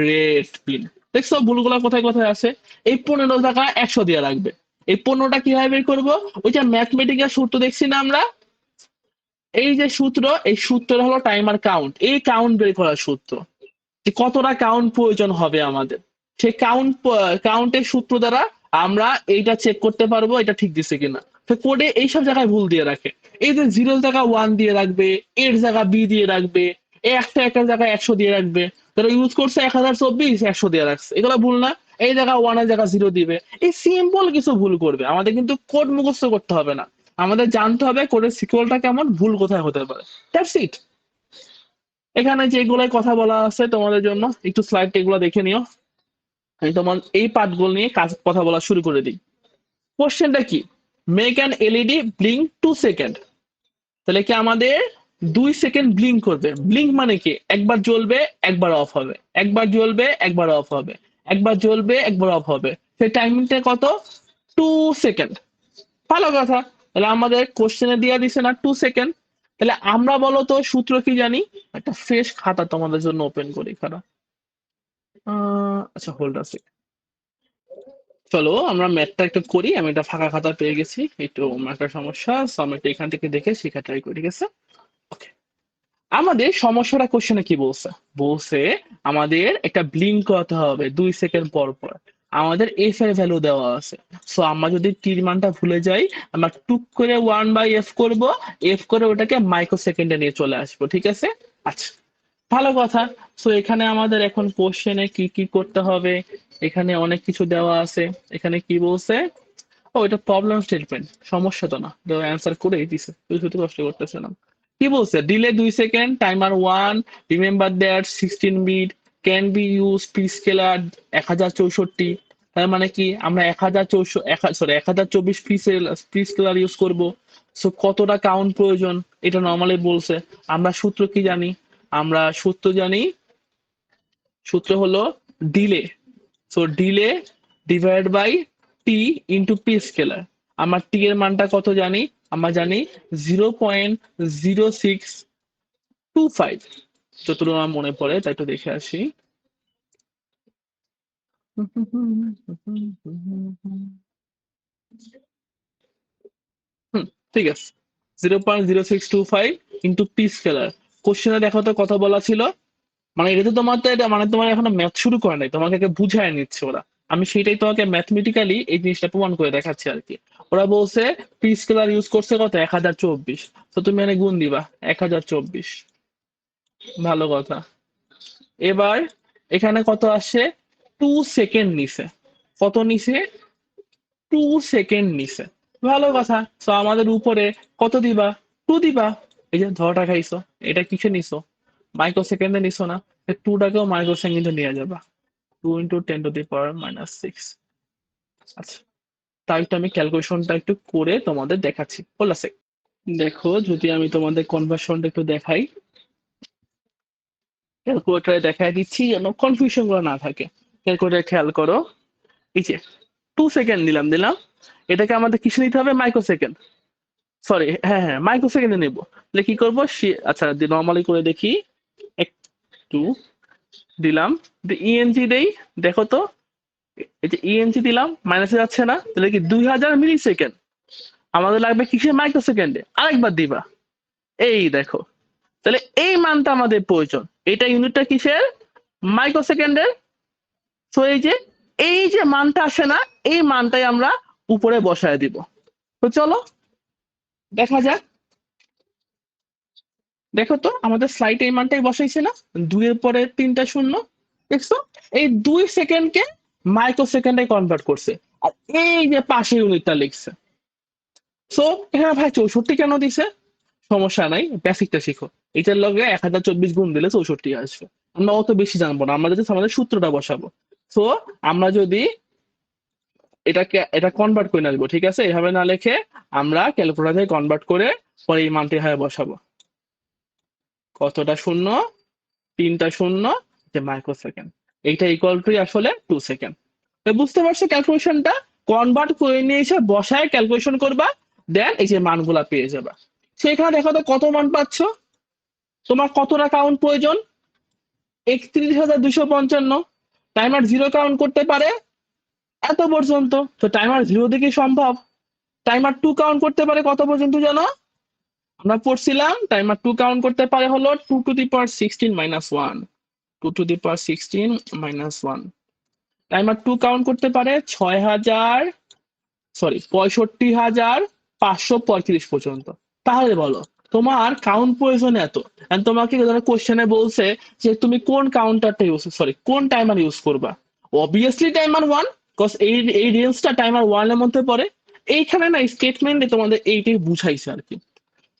রেড পিন। দেখছো ভুলগুলা কোথায় কোথায় আছে। এই 15 টাকা 100 দিয়ে রাখবে। এই 15টা কিভাবে বের করবো, ওই যে ম্যাথমেটিক্যাল সূত্র দেখছি না আমরা, এই যে সূত্র, এই সূত্রটা হলো টাইমার কাউন্ট, এই কাউন্ট বের করার সূত্র, যে কতটা কাউন্ট প্রয়োজন হবে আমাদের। সেই কাউন্টের সূত্র দ্বারা আমরা এইটা চেক করতে পারবো এটা ঠিক দিছে কিনা। তো কোডে এইসব জায়গায় ভুল দিয়ে রাখে। এই যে 0 জায়গা 1 দিয়ে রাখবে, এর জায়গা বি দিয়ে রাখবে, একটা জায়গায় 100 দিয়ে রাখবে। তারা ইউজ করছে 1024, 100 দিয়ে রাখছে, এগুলো ভুল না। এই জায়গা 1 এর জায়গা 0 দিবে। এই সিম্পল কিছু ভুল করবে, আমাদের কিন্তু কোড মুখস্থ করতে হবে না। আমাদের জানতে হবে কোডের সিকুয়েলটা কেমন, ভুল কোথায় হতে পারে। That's it. এখানে যেগুলো কথা বলা আছে তোমাদের জন্য, একটু স্লাইড এগুলো দেখে নিও। আমি তোমার এই পার্টগুলো নিয়ে কথা বলা শুরু করে দিই। কোশ্চেনটা কি, make an LED blink 2 second. তাহলে কি আমাদের 2 সেকেন্ড ব্লিঙ্ক করবে। ব্লিঙ্ক মানে কি, একবার জ্বলবে একবার অফ হবে, একবার জ্বলবে একবার অফ হবে, একবার জ্বলবে একবার অফ হবে। সেই টাইমিংটা কত, 2 সেকেন্ড। ভালো কথা। তাহলে আমাদের কোশ্চেনে দিয়ে দিছে না 2 সেকেন্ড। তাহলে আমরা বলো তো সূত্র কি জানি। একটা ফ্রেশ খাতা তোমাদের জন্য ওপেন করি, খারাপ। আচ্ছা হোল্ড আছে। চলো আমরা ম্যাথটা একটু করি। আমি একটা ফাঁকা খাতা পেয়ে গেছি, একটু আমার একটা সমস্যা, সো আমি একটু এখান থেকে দেখে শেখা ট্রাই করি, ঠিক আছে। ওকে, আমাদের সমস্যাটা কোশ্চেনে কি বলছে, বলছে আমাদের একটা ব্লিঙ্ক করতে হবে 2 সেকেন্ড পর পর। আমাদের এফ এর ভ্যালু দেওয়া আছে। সো আমরা যদি টির মানটা ভুলে যাই, আমরা টুক করে 1/f করব, এফ করে ওটাকে মাইক্রো সেকেন্ডে নিয়ে চলে আসবো, ঠিক আছে। আচ্ছা, ভালো কথা। সো এখানে আমাদের এখন কোশ্চেনে কি কি করতে হবে, এখানে অনেক কিছু দেওয়া আছে। এখানে কি বলছে, ও এটা প্রবলেম স্টেটমেন্ট, সমস্যা তো না, অ্যান্সার করেই দিছে, তুই শুধু কষ্ট করতেছে না। কি বলছে, delay 2 second, timer 1, remember that 16 bit can be use prescaler 1064। তার মানে কি, আমরা 1024 পি স্কেলার ইউজ করবো। সো কতটা কাউন্ট প্রয়োজন, এটা নর্মালি বলছে। আমরা সূত্র কি জানি, আমরা সূত্র জানি, সূত্র হলো delay. So delay divide by T into prescaler. আমার টি এর মানটা কত জানি, আমরা জানি 0.0625, যতটুকু আমার মনে পড়ে, তাই একটু দেখে আসি। হুম, ঠিক আছে, 0.0625 ইন্টু পি স্কেলার। কোশ্চেনে দেখো তো কত বলা ছিল। মানে এটা তো তোমার তো এটা মানে তোমার এখনো ম্যাথ শুরু করে নাই, তোমাকে বুঝায় নিচ্ছে ওরা। আমি সেটাই তোমাকে ম্যাথমেটিক্যালি এই জিনিসটা প্রমাণ করে দেখাচ্ছি আর কি। ওরা বলছে পি স্কেলার ইউজ করছে কত, 1024। তো তুমি এখানে গুণ দিবা 1024। ভালো কথা। এবার এখানে কত আসে, 2 সেকেন্ড নিছে। কত নিছে, 2 সেকেন্ড নিছে। ভালো কথা। তো আমাদের উপরে কত দিবা, 2 দিবা। এই যে ধরাটা খাইছো, এটা কিসে নিছো, মাইক্রো সেকেন্ডে নিছো না, 2টাকেও মাইক্রো সেকেন্ডে নিয়ে যাবা। 2 × 10⁻⁶। আচ্ছা, তাই তো আমি ক্যালকুলেশনটা একটু করে তোমাদের দেখাচ্ছি, বল আছে। দেখো যদি আমি তোমাদের কনভার্সনটা একটু দেখাই, ক্যালকুলেটারে দেখাই দিচ্ছি যেন কনফিউশন গুলো না থাকে। ক্যালকুলেটার খেয়াল করো, এই যে 2 সেকেন্ড দিলাম, এটাকে আমাদের কিসে নিতে হবে, মাইক্রো সেকেন্ড। সরি, হ্যাঁ হ্যাঁ মাইক্রো সেকেন্ডে নেবো। তাহলে কি করবো, আচ্ছা নর্মালি করে দেখি, একটু দিলাম, ইএনজি দেই, দেখো তো, এই যে ইএনজি দিলাম, মাইনাসে যাচ্ছে না, তাহলে কি 2000 মিলি সেকেন্ড। আমাদের লাগবে কিসে, মাইক্রো সেকেন্ডে, আরেকবার দিবা, এই দেখো। তাহলে এই মানটা আমাদের প্রয়োজন, এটা ইউনিটটা কিসের, মাইক্রো সেকেন্ডের। তো এই যে মানটা আসে না, এই মানটাই আমরা উপরে বসায় দিব। তো চলো দেখা যাক। দেখো তো আমাদের স্লাইডে এই মানটাই বসাইছে না, 2 এর পরে 3টা শূন্য, দেখছো? এই 2 সেকেন্ডকে মাইক্রো সেকেন্ডে কনভার্ট করছে। আর এই যে পাশে ইউনিটটা লিখছে। সো এখানে ভাই 64 কেন দিছে? সমস্যা নাই, বেসিকটা শিখো। এটার লগে 1024 গুণ দিলে 64 আসবে। আমরা অত বেশি জানবো না, আমরা জাস্ট আমাদের সূত্রটা বসাবো। সো আমরা যদি এটা কনভার্ট করে নেবো, ঠিক আছে? এভাবে না লিখে আমরা ক্যালকুলেটরে কনভার্ট করে পরে এই মানটি এভাবে বসাবো। কতটা শূন্য? 3টা শূন্য, যে মাইক্রো সেকেন্ড। এইটা ইকুয়াল টু আসলে 2 সেকেন্ড। বুঝতে পারছো ক্যালকুলেশনটা? কনভার্ট করে নিয়ে এসে বসায় ক্যালকুলেশন করবা, দেন এই যে মানগুলা পেয়ে যাবা। সেখানে দেখো তো কত মান পাচ্ছ? তোমার কতটা কাউন্ট প্রয়োজন? 31,255। টাইমার 0 কাউন্ট করতে পারে এত পর্যন্ত, তো টাইমার 0 থেকে সম্ভব। টাইমার 2 কাউন্ট করতে পারে কত পর্যন্ত জানো? আমরা পড়ছিলাম টাইমার 2 কাউন্ট করতে পারে হলো 2 to the power 16 minus 1, 2 to the power 16 minus 1। Timer 2 count করতে পারে 65,535 পর্যন্ত। তাহলে বলো তোমার কাউন্ট প্রয়োজন এত, and তোমাকে ধরো কোশ্চেনে বলছে যে তুমি কোন কাউন্টারটা কোন টাইমার ইউজ করবা। অবভিয়াসলি টাইমার 1, বিকজ এই রেঞ্জটা টাইমার 1 এর মধ্যে পড়ে। এইখানে না স্টেটমেন্টে তোমাদের এইটাই বুঝাইছে আর কি।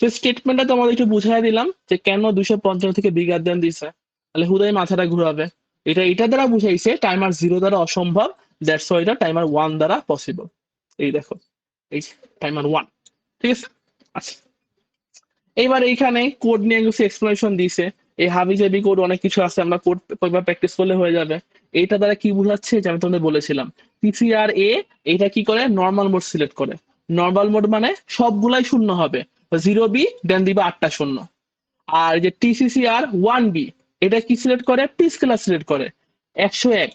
তো স্টেটমেন্টটা তোমাদের একটু বুঝাই দিলাম যে কেন 255 থেকে বিগার দেন দিছে, তাহলে হুদাই মাথাটা ঘুরাবে। এটা দ্বারা বুঝাইছে টাইমার 0 দ্বারা অসম্ভব, দ্যাটস ওয়াই এটা টাইমার 1 দ্বারা পসিবল। এই দেখো, এই টাইমার 1, ঠিক আছে? আচ্ছা, এইবার এইখানে কোড নিয়ে কিছু এক্সপ্লেনেশন দিছে। এই হাবি জাবি কোড অনেক কিছু আছে, আমরা কোড কয়েকবার প্র্যাকটিস করলে হয়ে যাবে। এইটা দ্বারা কি বোঝাচ্ছে যে আমি তোমাদের বলেছিলাম পিসিআর এ এটা কি করে, নর্মাল মোড সিলেক্ট করে। নর্মাল মোড মানে সবগুলাই শূন্য হবে, 0 বি দেন দিবা 8টা শূন্য। আর যে টিসিসিআর 1 বি এটা কি সিলেক্ট করে, পি স্কেলার সিলেক্ট করে 101।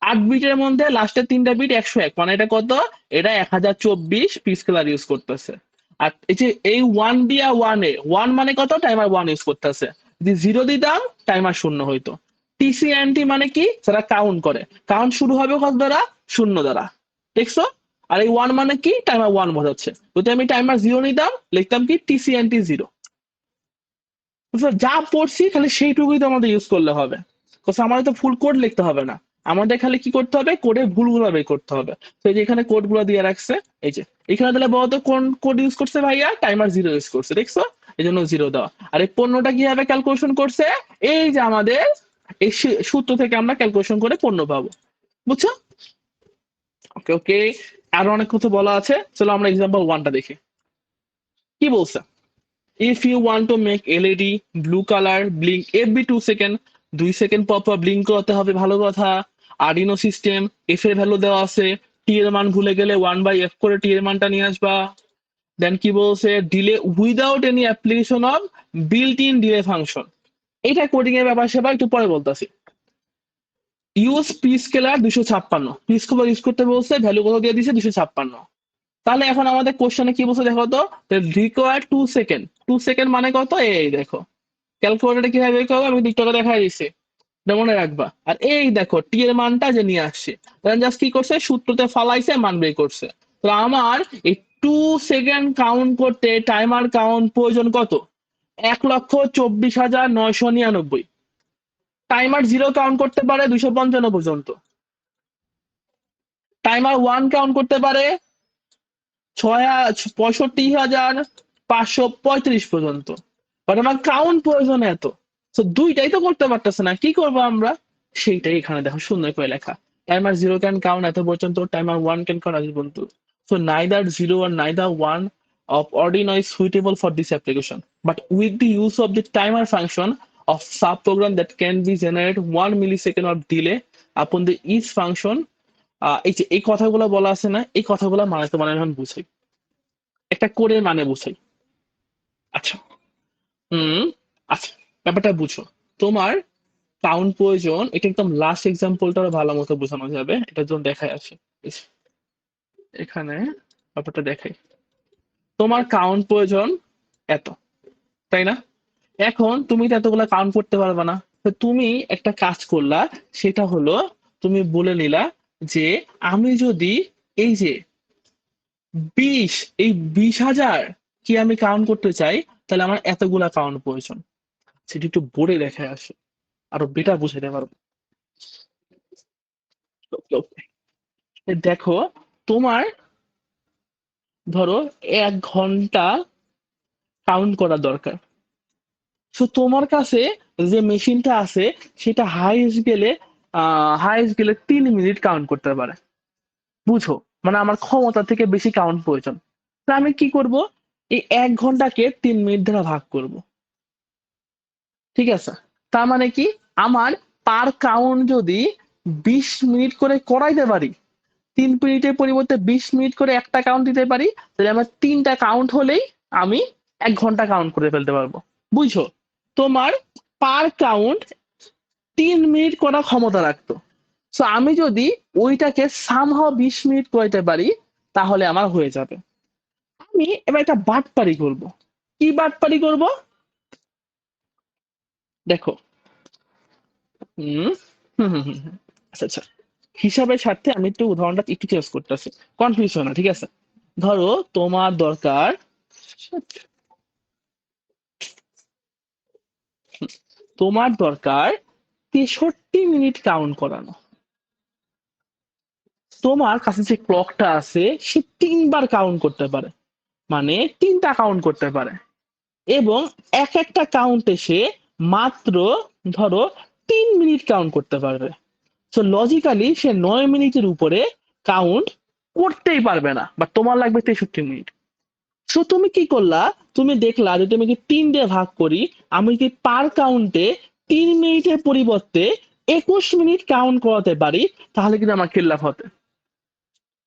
8 বিটের মধ্যে লাস্টের 3টা বিট 101, মানে এটা কত? এটা 1024 পি স্কেলার ইউজ করতেছে। আর এই যে এই 1 বি আর 1 এ, 1 মানে কত, টাইমার 1 ইউজ করতেছে। যদি 0 দিতাম টাইমার শূন্য হইতো। টিসিএনটি মানে কি, যারা কাউন্ট করে, কাউন্ট শুরু হবে কত দ্বারা, শূন্য দ্বারা, দেখছো? আর এই 1 মানে কি, টাইমার 1 বোঝাচ্ছে। যদি আমি টাইমার 0 নিতাম লিখতাম কি টিসিএনটি 0। যা পড়ছি খালি সেইটুকুই তো আমাদের ইউজ করলে হবে, আমাদের তো ফুল কোড লিখতে হবে না। আমাদের খালি কি করতে হবে, কোডে ভুলগুলো বের করতে হবে। তো এই যে এখানে কোড গুলো দিয়ে রাখছে, এই যে এখানে তাহলে বলতো কোন কোড ইউজ করছে ভাইয়া, টাইমার 0 ইউজ করছে, দেখছো? এই জন্য 0 দেওয়া। আর এই পণ্যটা কিভাবে ক্যালকুলেশন করছে, এই যে আমাদের এই সূত্র থেকে আমরা ক্যালকুলেশন করে পণ্য পাবো, বুঝছো? ওকে ওকে, আরো অনেক কিছু বলা আছে, চলো আমরা এক্সাম্পল 1টা দেখি। কি বলছে? If you want to make LED blue color blink every 2 second, 2 second পর পর ব্লিঙ্ক করতে হবে, ভালো কথা। আর্ডিনো সিস্টেম, এফ এর ভ্যালু দেওয়া আছে, টি এর মান ভুলে গেলে 1/f করে টি এর মানটা নিয়ে আসবা। দেন কি বলছে, delay without any application of built in delay function. এটা কোডিং এর ব্যাপার সেবা একটু পরে বলতেছি। Use P scalar 256, P scalar use করতে বলছে, ভ্যালু কত দিয়ে দিছে 256। তাহলে এখন আমাদের কোশ্চেনে কি বলছে দেখো তো, রিকোয়ার 2 সেকেন্ড, 2 সেকেন্ড মানে কত, এই দেখো ক্যালকুলেটরে কিভাবে বের করবো আমি টিকটকে দেখাই দিচ্ছি, এটা মনে রাখবা। আর এই দেখো টি এর মানটা যে নিয়ে আসছে, জাস্ট কি করছে, সূত্রতে ফালাইছে, মান বের করছে। তো আমার এই 2 সেকেন্ড কাউন্ট করতে টাইমার কাউন্ট প্রয়োজন কত, 1,24,999। টাইমার 0 কাউন্ট করতে পারে 255 পর্যন্ত। টাইমার 1 কাউন্ট করতে পারে 65,535 পর্যন্ত। বাট আমার কাউন্ট প্রয়োজন এত, তো দুইটাই তো করতে পারতেছে না, কি করবো আমরা? সেইটাই এখানে দেখো সুন্দর করে লেখা, টাইমার 0 ক্যান কাউন্ট এত পর্যন্ত, টাইমার 1 ক্যান কাউন্ট এত পর্যন্ত। So neither 0 or neither 1 of Arduino is suitable for this application. But with the use of the timer function of subprogram that can be generate 1 millisecond of delay upon the each function, এই যে এই কথাগুলো বলা আছে না, এই কথাগুলো মানে তোমার এখন বুঝাই, একটা কোডের মানে বুঝাই। আচ্ছা, হুম, আচ্ছা, ব্যাপারটা বুঝো। তোমার কাউন্ট প্রয়োজন, এটা একদম লাস্ট এক্সাম্পলটা ভালো মতো বোঝানো যাবে, এটার জন্য দেখাই আছে এখানে, ব্যাপারটা দেখাই। তোমার কাউন্ট প্রয়োজন এত, তাই না? এখন তুমি তো এতগুলা কাউন্ট করতে পারবে না, তো তুমি একটা কাজ করলা, সেটা হলো তুমি বলে নিলা যে আমি যদি এই যে 20, এই 20,000 কি আমি কাউন্ট করতে চাই, তাহলে আমার এতগুলা কাউন্ট প্রয়োজন। সেটি একটু বোর্ডে লেখা আসে, আরো বেটার বুঝাইতে পারবো। দেখো, তোমার ধরো 1 ঘন্টা কাউন্ট করা দরকার। সো তোমার কাছে যে মেশিনটা আছে সেটা হাইয়েস্ট গেলে 3 মিনিট কাউন্ট করতে পারে। বুঝো, মানে আমার ক্ষমতা থেকে বেশি কাউন্ট প্রয়োজন। তো আমি কি করব, এই 1 ঘন্টাকে 3 মিনিট দ্বারা ভাগ করব। ঠিক আছে, তার মানে কি, আমার পার কাউন্ট যদি 20 মিনিট করে করাইতে পারি, 3 মিনিটের পরিবর্তে 20 মিনিট করে একটা কাউন্ট দিতে পারি, তাহলে আমার 3টা কাউন্ট হলেই আমি 1 ঘন্টা কাউন্ট করে ফেলতে পারবো। বুঝছো, তোমার পার কাউন্ট 3 মিনিট করার ক্ষমতা রাখতো। সো আমি যদি ওইটাকে সামহাও 20 মিনিট করাইতে পারি, তাহলে আমার হয়ে যাবে। আমি এবার একটা বাটপারি করব। কি বাটপারি করব? দেখো, হুম হুম হুম হুম হুম। আচ্ছা আচ্ছা, হিসাবের স্বার্থে আমি একটু উদাহরণটা একটু চেঞ্জ করতেছি, কনফিউজ হয় না, ঠিক আছে? ধরো তোমার দরকার, তোমার দরকার 63 মিনিট কাউন্ট করানো। তোমার কাছে যে ক্লকটা আছে সে 3বার কাউন্ট করতে পারে, মানে 3টা কাউন্ট করতে পারে, এবং এক একটা কাউন্টে সে মাত্র ধরো 3 মিনিট কাউন্ট করতে পারবে। সো লজিক্যালি সে 9 মিনিটের উপরে কাউন্ট করতেই পারবে না, বা তোমার লাগবে 63 মিনিট। সো তুমি কি করলা, তুমি দেখলা যে তুমি কি 3 দিয়ে ভাগ করি, আমি কি পার কাউন্টে 3 মিনিটের পরিবর্তে 21 মিনিট কাউন্ট করাতে পারি, তাহলে কিন্তু আমার খিল্লাফ হতে।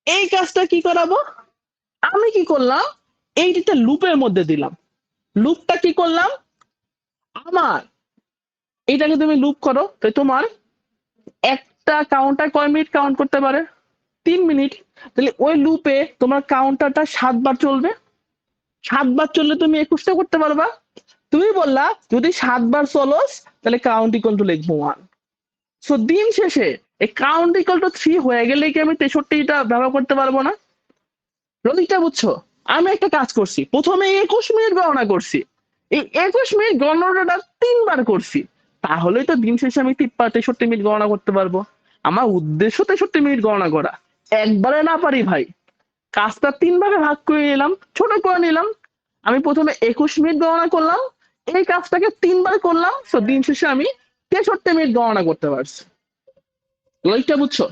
এই কাজটা কি করাবো, আমি কি করলাম, এইটা লুপের মধ্যে দিলাম। লুপটা কি করলাম, আমার এইটাকে তুমি লুপ করো, তো তোমার একটা কাউন্টার কয় মিনিট কাউন্ট করতে পারে, 3 মিনিট। তাহলে ওই লুপে তোমার কাউন্টারটা 7 বার চলবে, 7 বার চললে তুমি 21টা করতে পারবা। তুমি বললা যদি 7 বার চলস, তাহলে কাউন্ট ইকুয়াল টু লিখবো 1। সো দিন শেষে এই কাউন্ট ইকুয়াল টু 3 হয়ে গেলে কি আমি 63টা ব্যবহার করতে পারবো না? লজিকটা বুঝছো? আমি একটা কাজ করছি, প্রথমে 21 মিনিট গণনা করছি, এই 21 মিনিট গণনাটা 3 বার করছি, তাহলেই তো দিন শেষে আমি 63 মিনিট গণনা করতে পারবো। আমার উদ্দেশ্য 63 মিনিট গণনা করা, একবারে না পারি ভাই। কাজটা 3 ভাগে ভাগ করে নিলাম, ছোট করে নিলাম। আমি প্রথমে 21 মিনিট গণনা করলাম, এই কাজটাকে 3 বার করলাম, তো দিন শেষে আমি 63 মিনিট গণনা করতে পারছি। লজিকটা বুঝছো?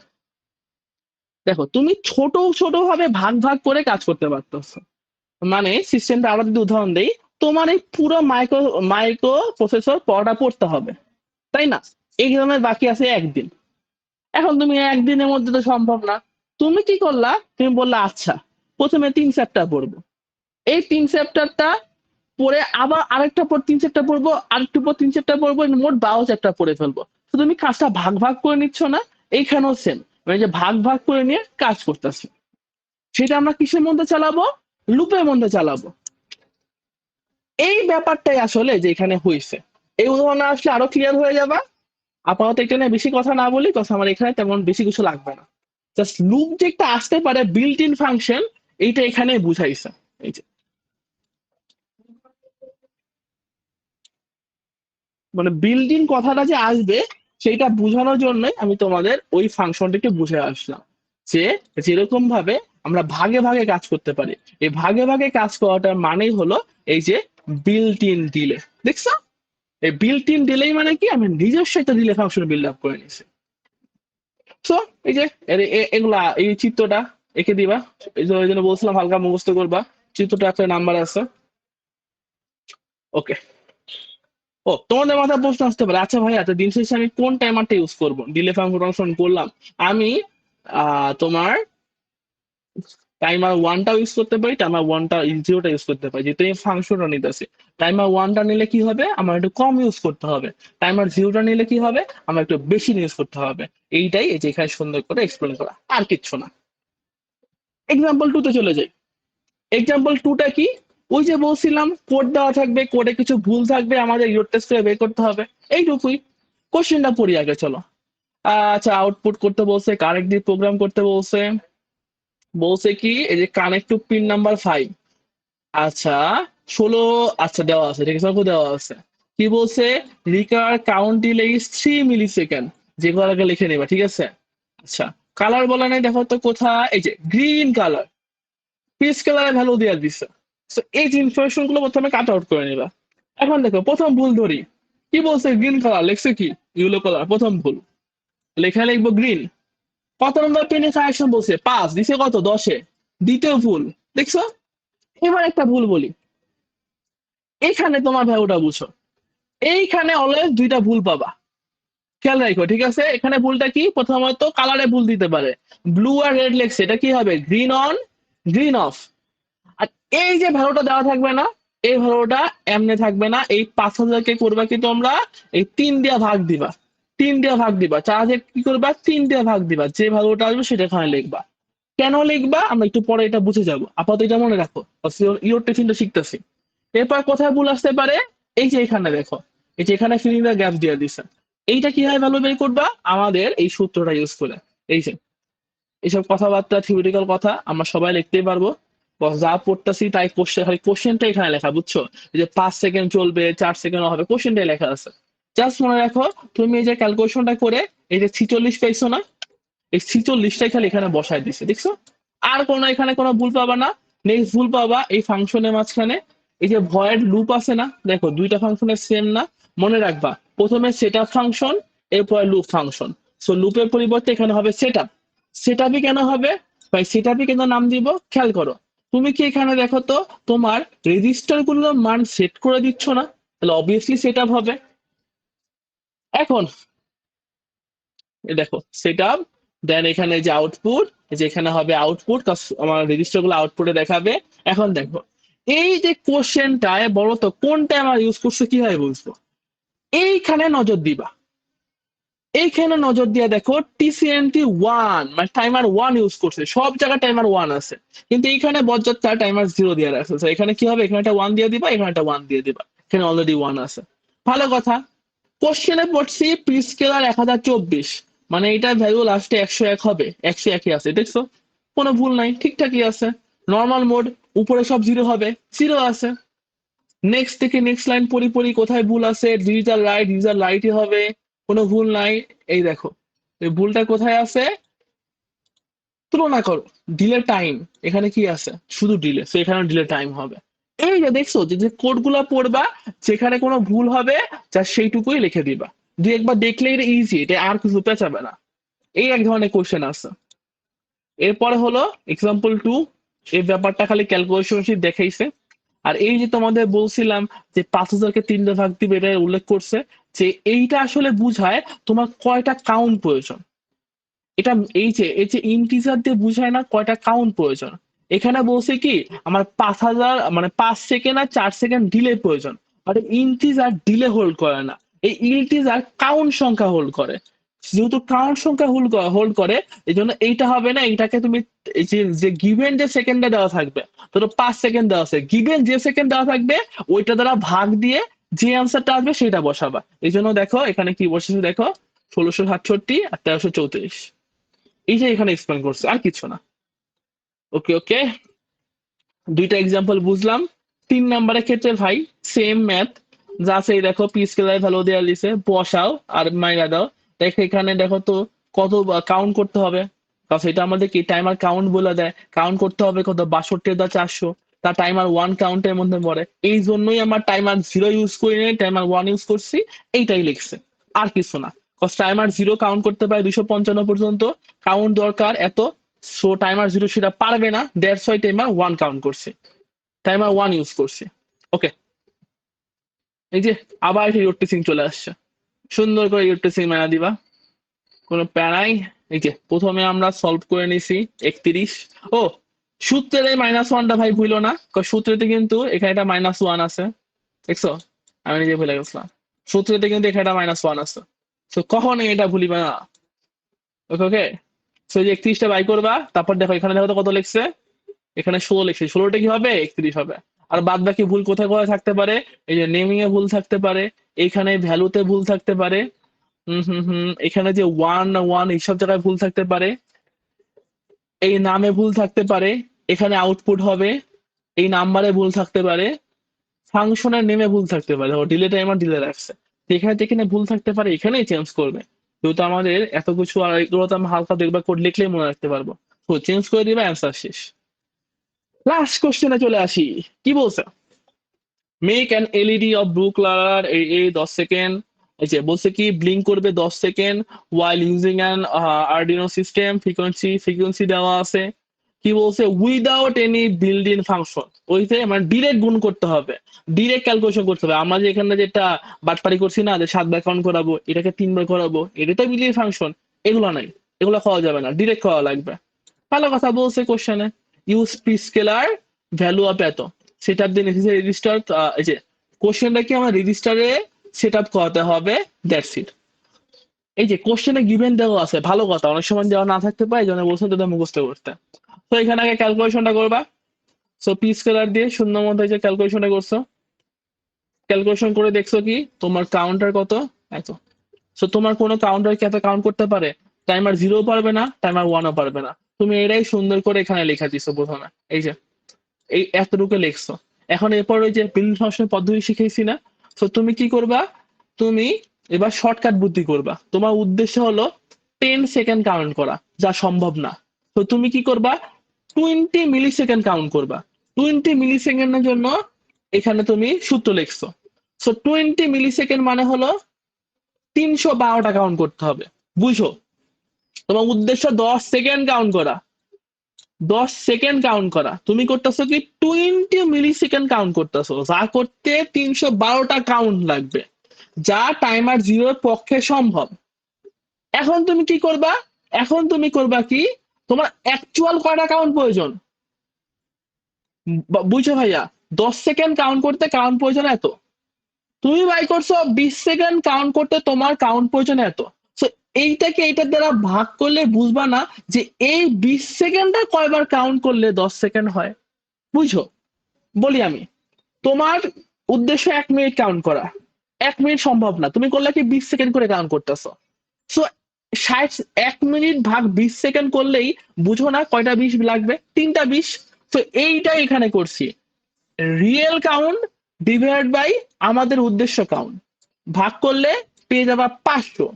দেখো, তুমি ছোট ছোট ভাবে ভাগ ভাগ করে কাজ করতে পারতেছো। মানে সিস্টেমটা আবার যদি উদাহরণ দেই, তোমার এই পুরো মাইক্রো মাইক্রো প্রসেসর পড়াটা পড়তে হবে, তাই না? এক্সামের বাকি আছে একদিন। এখন তুমি একদিনের মধ্যে তো সম্ভব না। তুমি কি করলা, তুমি বললা আচ্ছা প্রথমে 3 চ্যাপ্টার পড়বো, এই 3 চ্যাপ্টারটা পড়ে আবার আরেকটা পর 3 চ্যাপ্টার পড়বো, আরেকটু পর 3 চ্যাপ্টার পড়বো, মোট 12 চ্যাপ্টার পড়ে ফেলবো। তো তুমি কাজটা ভাগ ভাগ করে নিচ্ছ না? এইখানেও সেম, মানে যে ভাগ ভাগ করে নিয়ে কাজ করতেছি, সেটা আমরা কিসের মধ্যে চালাবো, লুপের মধ্যে চালাবো। এই ব্যাপারটাই আসলে যে এখানে হয়েছে, এই উদাহরণ আসলে আরো ক্লিয়ার হয়ে যাবে। আপাতত এটা নিয়ে বেশি কথা না বলি, কথা আমার এখানে তেমন বেশি কিছু লাগবে না। জাস্ট লুপ যে একটা আসতে পারে বিল্ট ইন ফাংশন, এইটা এখানে বুঝাইছে। এই যে মানে বিল্ট ইন কথাটা যে আসবে, সেইটা বোঝানোর জন্যই আমি তোমাদের ওই ফাংশনটিকে বুঝে আসলাম, যে যেরকম ভাবে আমরা ভাগে ভাগে কাজ করতে পারি, এই ভাগে ভাগে কাজ করাটার মানেই হলো এই যে বিল্ট ইন ডিলে। দেখছো, এই বিল্ট ইন ডিলেই মানে কি, আমি নিজস্ব একটা ডিলে ফাংশন বিল্ড আপ করে নিছি। সো এই যে এগুলা, এই চিত্রটা এঁকে দিবা, এই যে ওই জন্য বলছিলাম হালকা মুখস্থ করবা, চিত্রটা একটা নাম্বার আছে। ওকে। ও, তোমাদের মাথায় প্রশ্ন আসতে পারে, আচ্ছা ভাই এত দিন শেষে আমি কোন টাইমারটা ইউজ করবো, ডিলে ফাংশন করলাম আমি, তোমার টাইমার 1টাও ইউজ করতে পারি, টাইমার 1টা 0টা ইউজ করতে পারি, যেহেতু এই ফাংশনটা নিতেছি। টাইমার 1টা নিলে কি হবে, আমার একটু কম ইউজ করতে হবে। টাইমার 0টা নিলে কি হবে, আমার একটু বেশি ইউজ করতে হবে। এইটাই এই যে এখানে সুন্দর করে এক্সপ্লেন করা, আর কিচ্ছু না। এক্সাম্পল 2 তে চলে যাই। এক্সাম্পল 2টা কি, ওই যে বলছিলাম কোড দেওয়া থাকবে, কোডে কিছু ভুল থাকবে, আমাদের ইউনিট টেস্ট করে বের করতে হবে, এইটুকুই। কোশ্চেনটা পড়ি আগে, চলো। আচ্ছা, আউটপুট করতে বলছে, কারেক্টলি প্রোগ্রাম করতে বলছে। বলছে কি, এই যে কানেক্ট টু পিন নাম্বার 5। আচ্ছা, 16, আচ্ছা দেওয়া আছে, ঠিক আছে, অঙ্ক দেওয়া আছে। কি বলছে, require count delay is 3 millisecond, যেগুলো আগে লিখে নেবা, ঠিক আছে। আচ্ছা, কালার বলা নাই, দেখো তো কোথায়, এই যে গ্রিন কালার, পিচ কালারের ভ্যালু দিয়ে দিচ্ছে। তো এই যে ইনফরমেশন গুলো প্রথমে কাট আউট করে নিবা। এখন দেখো প্রথম ভুল ধরি, কি বলছে, গ্রিন কালার লিখছে কি ইয়েলো কালার, প্রথম ভুল, লেখা লিখবো গ্রিন। কত নম্বর পেনে কারেকশন বলছে 5, দিছে কত 10-এ, দ্বিতীয় ভুল, দেখছো। এবার একটা ভুল বলি, এখানে তোমার ভ্যালুটা বুঝো, এইখানে অলওয়েজ দুইটা ভুল পাবা, খেয়াল রাখো, ঠিক আছে। এখানে ভুলটা কি, প্রথমত কালারে ভুল দিতে পারে, ব্লু আর রেড লেগছে, এটা কি হবে, গ্রিন অন গ্রিন অফ। আর এই যে ভ্যালুটা দেওয়া থাকবে না, এই ভ্যালুটা এমনি থাকবে না, এই 5,000 কে করবা কি তোমরা, এই 3 দিয়ে ভাগ দিবা, 3 দিয়ে ভাগ দিবা, চার্জে কি করবা, 3 দিয়ে ভাগ দিবা, যে ভ্যালুটা আসবে সেটা এখানে লিখবা। কেন লিখবা আমরা একটু পরে এটা বুঝে যাবো, আপাতত এটা মনে রাখো, ইওর টিফিনটা শিখতেছি। এরপর কোথায় ভুল আসতে পারে, এই যে এখানে দেখো, এই যে এখানে ফিলিং দ্য গ্যাপ দিয়ে দিছে, এইটা কিভাবে ভ্যালু বের করবা, আমাদের এই সূত্রটা ইউজ করে। এই যে এইসব কথাবার্তা থিওরিটিক্যাল কথা আমরা সবাই লিখতেই পারবো, যা পড়তেছি তাই কোশ্চেন, খালি কোশ্চেনটা এখানে লেখা, বুঝছো। এই যে 5 সেকেন্ড চলবে, 4 সেকেন্ড হবে, কোশ্চেনটাই লেখা আছে। জাস্ট মনে রাখো, তুমি এই যে ক্যালকুলেশনটা করে এই যে 46 পাইছো না, এই 46টাই খালি এখানে বসায় দিছে, দেখছো। আর কোনো এখানে কোনো ভুল পাবা না। নেক্সট ভুল পাবা এই ফাংশনের মাঝখানে, এই যে ভয়েড লুপ আছে না, দেখো দুইটা ফাংশনের সেম না, মনে রাখবা প্রথমে সেটআপ ফাংশন, এরপর লুপ ফাংশন। সো লুপের পরিবর্তে এখানে হবে সেটআপ। সেটআপই কেন হবে ভাই, সেটআপই কেন নাম দিব, খেয়াল করো। তুমি কি এখানে দেখো তো, তোমার রেজিস্টার গুলোর মান সেট করে দিচ্ছ না, তাহলে অবভিয়াসলি সেটআপ হবে। এখন দেখো সেটআপ, দেন এখানে যে আউটপুট, যে এখানে হবে আউটপুট, আমার রেজিস্টার গুলো আউটপুটে দেখাবে। এখন দেখো এই যে কোশ্চেনটায় বলো তো কোনটা আমার ইউজ করছে, কিভাবে বুঝবো, এইখানে নজর দিবা, এইখানে নজর দিয়ে দেখো টিসিএনটি 1 মানে টাইমার 1 ইউজ করছে, সব জায়গায় টাইমার 1 আছে, কিন্তু এইখানে বজ্জাত টাইমার 0 দিয়ে রাখছে। So এখানে কি হবে, এখানে একটা 1 দিয়ে দিবা, এখানে একটা 1 দিয়ে দিবা, এখানে অলরেডি 1 আছে। ভালো কথা, কোশ্চেনে পড়ছি পি স্কেলার 1024, মানে এটার ভ্যালু লাস্টে 101 হবে, 101ই আছে, দেখছো, কোনো ভুল নাই, ঠিকঠাকই আছে। নর্মাল মোড, উপরে সব জিরো হবে, জিরো আছে। নেক্সট থেকে নেক্সট লাইন পড়ি পড়ি, কোথায় ভুল আছে, ডিজিটাল রাইট, ডিজিটাল রাইটই হবে, কোনো ভুল নাই। এই দেখো এই ভুলটা কোথায় আছে, তুলনা করো, ডিলে টাইম, এখানে কি আছে, শুধু ডিলে, সো এখানে ডিলে টাইম হবে। এই যে দেখছো যে যে কোড গুলা পড়বা, যেখানে কোনো ভুল হবে যা সেইটুকুই লিখে দিবা, দুই একবার দেখলে এটা ইজি, এটা আর কিছু পেঁচাবে না। এই এক ধরনের কোশ্চেন আছে। এরপরে হলো এক্সাম্পল 2, এই ব্যাপারটা খালি ক্যালকুলেশন শীট দেখাইছে। আর এই যে তোমাদের বলছিলাম যে 5,000 কে 3 দিয়ে ভাগ দিবে, এটা উল্লেখ করছে যে এইটা আসলে বুঝায় তোমার কয়টা কাউন্ট প্রয়োজন। এটা এই যে ইন্টিজার দিয়ে বুঝায় না কয়টা কাউন্ট প্রয়োজন। এখানে বলছে কি আমার 5,000 মানে 5 সেকেন্ড আর 4 সেকেন্ড ডিলে প্রয়োজন, আর ইন্টিজার ডিলে হোল্ড করে না, এই ইন্টিজার কাউন্ট সংখ্যা হোল্ড করে। যেহেতু কাউন্ট সংখ্যা হোল্ড করে, এই জন্য এইটা হবে না, এইটাকে তুমি এই যে গিভেন যে সেকেন্ডে দেওয়া থাকবে, ধরো 5 সেকেন্ড দেওয়া আছে, গিভেন যে সেকেন্ড দেওয়া থাকবে ওইটা দ্বারা ভাগ দিয়ে যে আনসারটা আসবে সেটা বসাবা। এই জন্য দেখো এখানে কি বসেছে, দেখো 1667 আর 1334, এই যে এখানে এক্সপ্লেন করছে, আর কিছু না। ওকে ওকে, দুইটা এক্সাম্পল বুঝলাম। 3 নাম্বারের ক্ষেত্রে ভাই সেম ম্যাথ, যা সেই দেখো পি স্কেলার ভ্যালু দেওয়া দিছে, বসাও আর মাইরা দাও। দেখো এখানে দেখো তো কত কাউন্ট করতে হবে, কারণ সেটা আমাদের কি টাইমার কাউন্ট বলে দেয়, কাউন্ট করতে হবে কত, 62,400, তা টাইমার 1 কাউন্টের মধ্যে পড়ে, এই জন্যই আমার টাইমার 0 ইউজ করি নাই, টাইমার 1 ইউজ করছি, এইটাই লিখছে, আর কিছু না। টাইমার 0 কাউন্ট করতে পারে 255 পর্যন্ত, কাউন্ট দরকার এত, সো টাইমার 0 সেটা পারবে না, দ্যাটস ওয়াই টাইমার 1 কাউন্ট করছে, টাইমার 1 ইউজ করছে। ওকে, এই যে আবার সেই রোটেসিং চলে আসছে, সুন্দর করে রোটেসিং মানা দিবা, কোনো প্যারাই। এই যে প্রথমে আমরা সলভ করে নিছি 31, ও সূত্রের এই -1টা ভাই ভুলো না, সূত্রেতে কিন্তু এখানে একটা -1 আছে, দেখছো, আমি নিজে ভুলে গেছিলাম, সূত্রেতে কিন্তু এখানে একটা -1 আছে, তো কখনোই এটা ভুলিবা না। ওকে ওকে, সো এই যে 31টা বাই করবা, তারপর দেখো এখানে দেখো তো কত লিখছে, এখানে 16 লিখছে, 16টা কি হবে 31 হবে। আর বাদ বাকি ভুল কোথায় কোথায় থাকতে পারে, এই যে নেমিং এ ভুল থাকতে পারে, এইখানে ভ্যালুতে ভুল থাকতে পারে, এখানে যে 1 এইসব জায়গায় ভুল থাকতে পারে, এই নামে ভুল থাকতে পারে, এখানে আউটপুট হবে, এই নাম্বারে ভুল থাকতে পারে, ফাংশনের নেমে ভুল থাকতে পারে, ও ডিলে টাইমার ডিলে রাখছে, যেখানে যেখানে ভুল থাকতে পারে এখানেই চেঞ্জ করবে। যেহেতু আমাদের এত কিছু, আর এগুলো তো আমরা হালকা দেখবা কোড লিখলেই মনে রাখতে পারবো, তো চেঞ্জ করে দিবে, অ্যান্সার শেষ। লাস্ট কোশ্চেনে চলে আসি, কি বলছে? Make an LED of blue colour, এই 10 সেকেন্ড। এই যে বলছে কি ব্লিঙ্ক করবে 10 second while using an Arduino system, frequency দেওয়া আছে। কি বলছে? Without any build in function, ওইতে মানে ডিরেক্ট গুণ করতে হবে, ডিরেক্ট ক্যালকুলেশন করতে হবে। আমরা যে এখানে যেটা বাটপারি করছি না, যে 7 বার কাউন্ট করাবো, এটাকে 3 বার করাবো, এটা তো বিল্ড ইন ফাংশন, এগুলো নাই, এগুলো খাওয়া যাবে না, ডিরেক্ট খাওয়া লাগবে। ভালো কথা বলছে কোশ্চেনে। Use P scalar value of এত, সেট আপ দিয়ে নেসেসারি রেজিস্টার। এই যে কোশ্চেনটা কি আমার রেজিস্টারে সেট আপ করাতে হবে, দ্যাটস ইট। এই যে কোশ্চেনে গিভেন দেওয়া আছে, ভালো কথা, অনেক সময় দেওয়া না থাকতে পারে, জন্য বলছেন তোদের মুখস্থ করতে। তো এখানে আগে ক্যালকুলেশনটা করবা। সো পি স্কেলার দিয়ে শূন্য মধ্যে যে ক্যালকুলেশনটা করছো, ক্যালকুলেশন করে দেখছো কি তোমার কাউন্টার কত, এত। সো তোমার কোনো কাউন্টার কি এত কাউন্ট করতে পারে? টাইমার 0 পারবে না, টাইমার 1ও পারবে না। তুমি এটাই সুন্দর করে এখানে লেখা দিছো প্রথমে, এই যে এই এতটুকু লিখছো। এখন এরপর ওই যে বিল্ড ফাংশন পদ্ধতি শিখেছি না, তো তুমি কি করবা? তুমি এবার শর্টকাট বুদ্ধি করবা। তোমার উদ্দেশ্য হলো 10 সেকেন্ড কাউন্ট করা, যা সম্ভব না। তো তুমি কি করবা? 20 মিলি সেকেন্ড কাউন্ট করবা। 20 মিলি সেকেন্ডের জন্য এখানে তুমি সূত্র লিখছো। সো 20 মিলি সেকেন্ড মানে হলো 312টা কাউন্ট করতে হবে, বুঝো? তোমার উদ্দেশ্য 10 সেকেন্ড কাউন্ট করা, 10 সেকেন্ড কাউন্ট করা, তুমি করতেছো কি 20 মিলি সেকেন্ড কাউন্ট করতেছো, যা করতে 312টা কাউন্ট লাগবে, যা টাইমার 0 পক্ষে সম্ভব। এখন তুমি কি করবা? এখন তুমি করবা কি, তোমার অ্যাকচুয়াল কয়টা কাউন্ট প্রয়োজন, বুঝছো ভাইয়া? 10 সেকেন্ড কাউন্ট করতে কাউন্ট প্রয়োজন এত, তুমি বাই করছো 20 সেকেন্ড কাউন্ট করতে তোমার কাউন্ট প্রয়োজন এত। So, এইটাকে এইটার দ্বারা ভাগ করলে বুঝবা না যে এই 20 সেকেন্ডটা কয়বার কাউন্ট করলে 10 সেকেন্ড হয়, বুঝো? বলি আমি, তোমার উদ্দেশ্য 1 মিনিট কাউন্ট করা, 1 মিনিট সম্ভব না, তুমি করলে কি 20 সেকেন্ড করে কাউন্ট করতেছো। সো 1 মিনিট ভাগ 20 সেকেন্ড করলেই বুঝো না কয়টা 20 লাগবে, 3টা 20। তো এইটাই এখানে করছি, রিয়েল কাউন্ট ডিভাইড বাই আমাদের উদ্দেশ্য কাউন্ট, ভাগ করলে পেয়ে যাবা 500।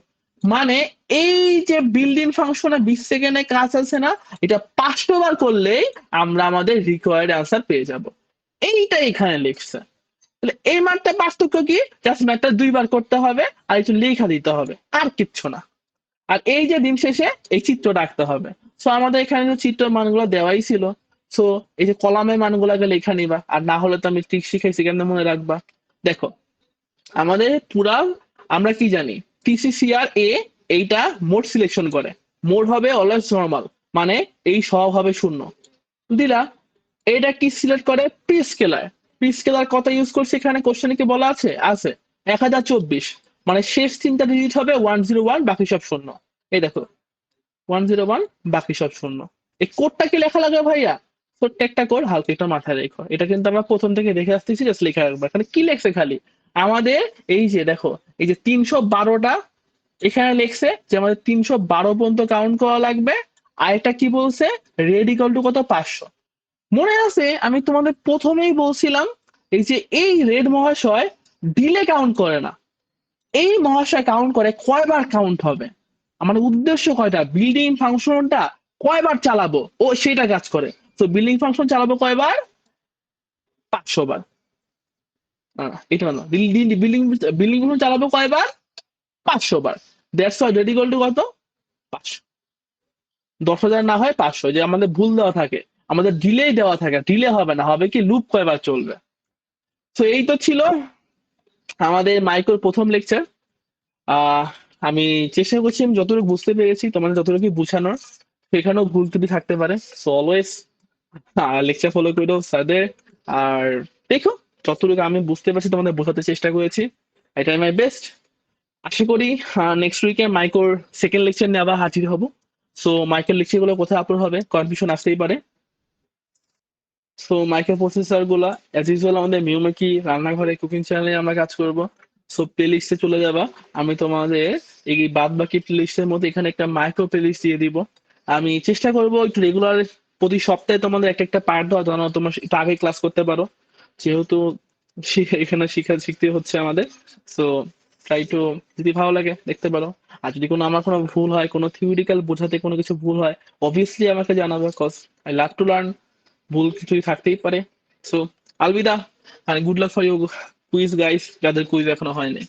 মানে এই যে বিল্ডিং ফাংশনে 20 সেকেন্ডে কাজ আছে না, এটা 500 বার করলেই আমরা আমাদের রিকোয়ার্ড আনসার পেয়ে যাব। এইটা এখানে লিখছে। তাহলে এই মাত্রা পার্থক্য কি? জাস্ট ম্যাথটা 2 বার করতে হবে আর একটু লেখা দিতে হবে, আর কিচ্ছু না। আর এই যে দিন শেষে এই চিত্র রাখতে হবে। সো আমাদের এখানে চিত্র মানগুলো দেওয়াই ছিল। সো এই যে কলামের মানগুলোকে লেখা নিবা, আর না হলে তো আমি ঠিক শিখাইছি, কেন মনে রাখবা। দেখো আমাদের পুরা, আমরা কি জানি, টিসিসিআর এ এইটা মোড সিলেকশন করে, মোড হবে অলওয়েজ নরমাল, মানে এই সব হবে শূন্য দিলা। এটা কি সিলেক্ট করে? P scalar. পি স্কেলার কত ইউজ করছে এখানে কোশ্চেনে কি বলা আছে? আছে 1024, মানে শেষ 3টা ডিজিট হবে 101, বাকি সব শূন্য। এই দেখো 101, বাকি সব শূন্য। এই কোডটা কি লেখা লাগবে ভাইয়া? ছোট্ট একটা কোড, হালকা একটা মাথায় রেখো, এটা কিন্তু আমরা প্রথম থেকে দেখে আসতেছি, জাস্ট লেখা রাখবো। এখানে কি লেখছে খালি আমাদের, এই যে দেখো এই যে 312টা এখানে লেখছে যে আমাদের 312 পর্যন্ত কাউন্ট করা লাগবে। আর এটা কি বলছে? রেড ইকুয়াল টু কত? 500। মনে আছে আমি তোমাদের প্রথমেই বলছিলাম, এই যে এই রেড মহাশয় ডিলে কাউন্ট করে না, এই মহাশয় কাউন্ট করে কয়বার কাউন্ট হবে, আমার উদ্দেশ্য কয়টা, বিল্ডিং ফাংশনটা কয়বার চালাবো, ও সেটা কাজ করে। তো বিল্ডিং ফাংশন চালাবো কয়বার? 500 বার। এটা না, বিল্ডিং বিল্ডিং বিল্ডিং ফাংশন চালাবো কয়বার? 500 বার। That's why red equal to কত? 500। 10,000 না হয় 500, যে আমাদের ভুল দেওয়া থাকে, আমাদের ডিলে দেওয়া থাকে, ডিলে হবে না, হবে কি লুপ কয়বার চলবে। তো এই তো ছিল আমাদের মাইক্রোর প্রথম লেকচার। আহ আমি চেষ্টা করছি, আমি যতটুকু বুঝতে পেরেছি তোমাদের যতটুকু বুঝানোর, সেখানেও ভুল ত্রুটি থাকতে পারে। সো অলওয়েজ লেকচার ফলো করো স্যারদের। আর দেখো যতটুকু আমি বুঝতে পারছি তোমাদের বোঝাতে চেষ্টা করেছি, এটাই মাই বেস্ট। আশা করি নেক্সট উইকে মাইক্রোর সেকেন্ড লেকচার নিয়ে আবার হাজির হব। সো মাইক্রোর লেকচার গুলো কোথায় আপলোড হবে, কনফিউশন আসতেই পারে। সো মাইক্রো প্রসেসর গুলা অ্যাজ ইউজুয়াল আমাদের মিউমেকি রান্নাঘরে কুকিং চ্যানেলে আমরা কাজ করব। সো প্লে লিস্টে চলে যাবা, আমি তোমাদের এই বাদ বাকি প্লে লিস্টের মধ্যে এখানে একটা মাইক্রো প্লে লিস্ট দিয়ে দিব। আমি চেষ্টা করব একটু রেগুলার প্রতি সপ্তাহে তোমাদের একটা একটা পার্ট দেওয়া, যেন তোমরা একটু আগে ক্লাস করতে পারো, যেহেতু এখানে শিখতে হচ্ছে আমাদের। সো ট্রাই টু, যদি ভালো লাগে দেখতে পারো। আর যদি আমার কোনো ভুল হয়, কোনো থিওরিটিক্যাল বোঝাতে কোনো কিছু ভুল হয়, অবভিয়াসলি আমাকে জানাবে, cause I love to learn. ভুল কিছুই থাকতেই পারে। সো আলবিদা, আর good luck for you quiz guys, যাদের কুইজ এখনো হয়নি।